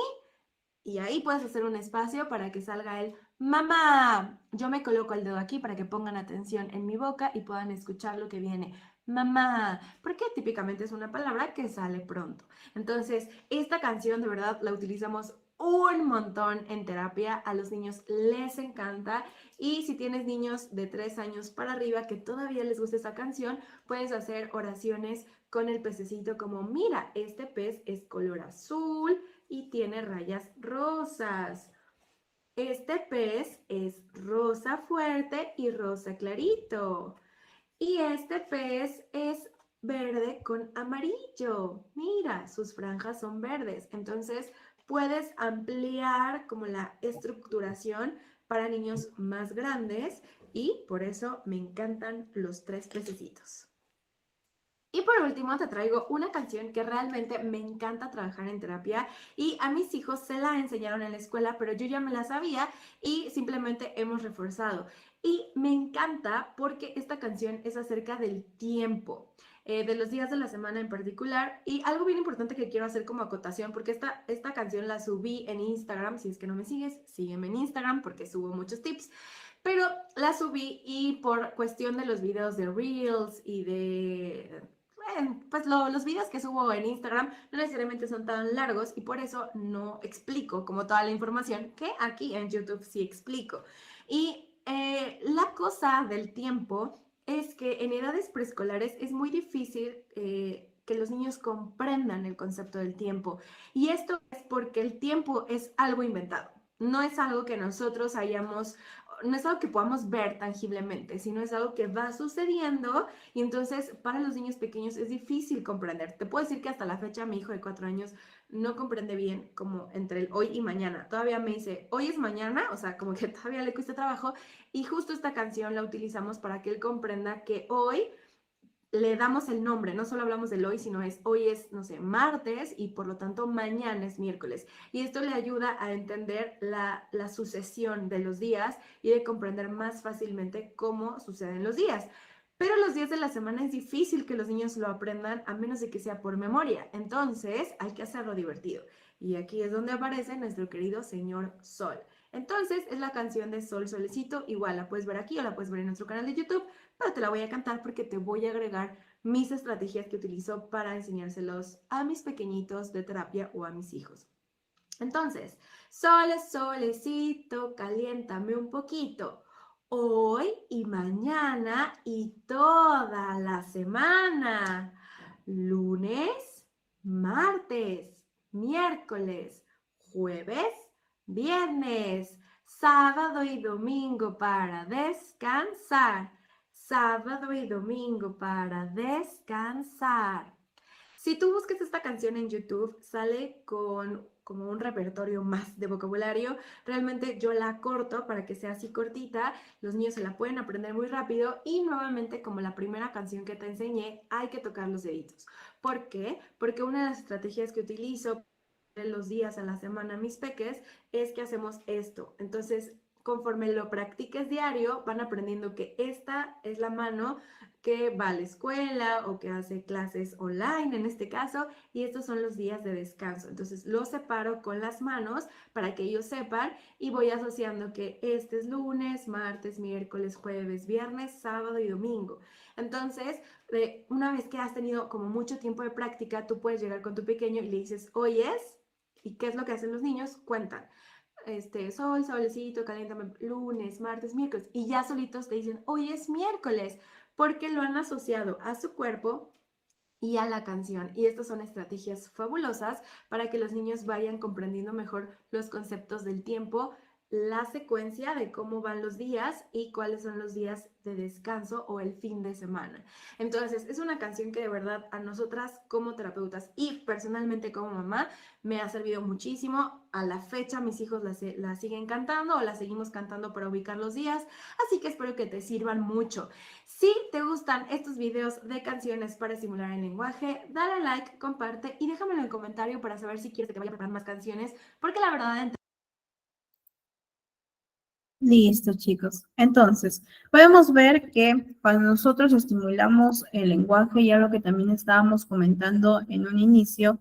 Y ahí puedes hacer un espacio para que salga el mamá. Yo me coloco el dedo aquí para que pongan atención en mi boca y puedan escuchar lo que viene. Mamá, porque típicamente es una palabra que sale pronto. Entonces, esta canción de verdad la utilizamos un montón en terapia. A los niños les encanta. Y si tienes niños de 3 años para arriba que todavía les gusta esa canción, puedes hacer oraciones con el pececito como, mira, este pez es color azul y tiene rayas rosas. Este pez es rosa fuerte y rosa clarito. Y este pez es verde con amarillo. Mira, sus franjas son verdes. Entonces, puedes ampliar como la estructuración para niños más grandes y por eso me encantan los 3 pececitos. Y por último te traigo una canción que realmente me encanta trabajar en terapia y a mis hijos se la enseñaron en la escuela, pero yo ya me la sabía y simplemente hemos reforzado. Y me encanta porque esta canción es acerca del tiempo, de los días de la semana en particular. Y algo bien importante que quiero hacer como acotación, porque esta canción la subí en Instagram. Si es que no me sigues, sígueme en Instagram porque subo muchos tips. Pero la subí y por cuestión de los videos de Reels y de pues los videos que subo en Instagram no necesariamente son tan largos y por eso no explico como toda la información que aquí en YouTube sí explico. Y la cosa del tiempo es que en edades preescolares es muy difícil que los niños comprendan el concepto del tiempo. Y esto es porque el tiempo es algo inventado. No es algo que nosotros hayamos, no es algo que podamos ver tangiblemente, sino es algo que va sucediendo y entonces para los niños pequeños es difícil comprender. Te puedo decir que hasta la fecha mi hijo de 4 años no comprende bien como entre el hoy y mañana. Todavía me dice, hoy es mañana, o sea, como que todavía le cuesta trabajo y justo esta canción la utilizamos para que él comprenda que hoy le damos el nombre, no solo hablamos del hoy, sino hoy es, no sé, martes y por lo tanto mañana es miércoles. Y esto le ayuda a entender la sucesión de los días y de comprender más fácilmente cómo suceden los días. Pero los días de la semana es difícil que los niños lo aprendan a menos de que sea por memoria. Entonces hay que hacerlo divertido. Y aquí es donde aparece nuestro querido señor Sol. Entonces es la canción de Sol Solecito. Igual la puedes ver aquí o la puedes ver en nuestro canal de YouTube, pero te la voy a cantar porque te voy a agregar mis estrategias que utilizo para enseñárselos a mis pequeñitos de terapia o a mis hijos. Entonces, Sol, solecito, caliéntame un poquito. Hoy y mañana y toda la semana. Lunes, martes, miércoles, jueves, viernes, sábado y domingo para descansar. Sábado y domingo para descansar. Si tú buscas esta canción en YouTube, sale con como un repertorio más de vocabulario. Realmente yo la corto para que sea así cortita. Los niños se la pueden aprender muy rápido. Y nuevamente, como la primera canción que te enseñé, hay que tocar los deditos. ¿Por qué? Porque una de las estrategias que utilizo los días a la semana mis peques es que hacemos esto. Entonces, conforme lo practiques diario, van aprendiendo que esta es la mano que va a la escuela o que hace clases online en este caso, y estos son los días de descanso. Entonces los separo con las manos para que ellos sepan y voy asociando que este es lunes, martes, miércoles, jueves, viernes, sábado y domingo. Entonces, una vez que has tenido como mucho tiempo de práctica, tú puedes llegar con tu pequeño y le dices, hoy es, ¿y qué es lo que hacen los niños? Cuentan. Sol, solecito, caliéntame lunes, martes, miércoles, y ya solitos te dicen, hoy es miércoles, porque lo han asociado a su cuerpo y a la canción. Y estas son estrategias fabulosas para que los niños vayan comprendiendo mejor los conceptos del tiempo, la secuencia de cómo van los días y cuáles son los días de descanso o el fin de semana. Entonces, es una canción que de verdad a nosotras como terapeutas y personalmente como mamá me ha servido muchísimo. A la fecha mis hijos la siguen cantando o la seguimos cantando para ubicar los días, así que espero que te sirvan mucho. Si te gustan estos videos de canciones para estimular el lenguaje, dale like, comparte y déjamelo en el comentario para saber si quieres que te vaya a preparar más canciones, porque la verdad... Listo, chicos. Entonces, podemos ver que cuando nosotros estimulamos el lenguaje, ya lo que también estábamos comentando en un inicio,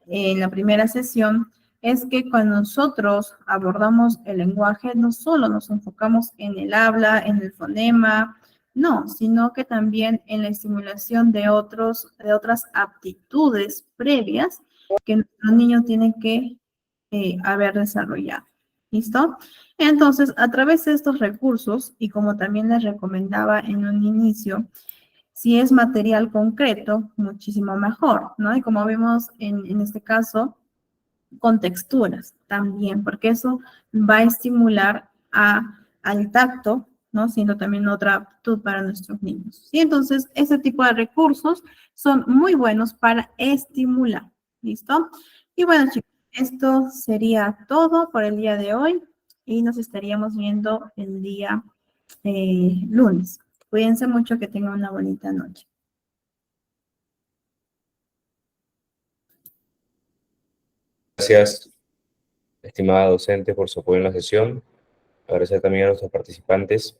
en la primera sesión, es que cuando nosotros abordamos el lenguaje, no solo nos enfocamos en el habla, en el fonema, no, sino que también en la estimulación de otras aptitudes previas que nuestro niño tiene que haber desarrollado. ¿Listo? Entonces, a través de estos recursos, y como también les recomendaba en un inicio, si es material concreto, muchísimo mejor, ¿no? Y como vimos en este caso, con texturas también, porque eso va a estimular al tacto ¿no? Siendo también otra aptitud para nuestros niños. ¿Sí? Entonces, ese tipo de recursos son muy buenos para estimular. ¿Listo? Y bueno, chicos, esto sería todo por el día de hoy y nos estaríamos viendo el día lunes. Cuídense mucho, que tengan una bonita noche. Gracias, estimada docente, por su apoyo en la sesión. Agradecer también a nuestros participantes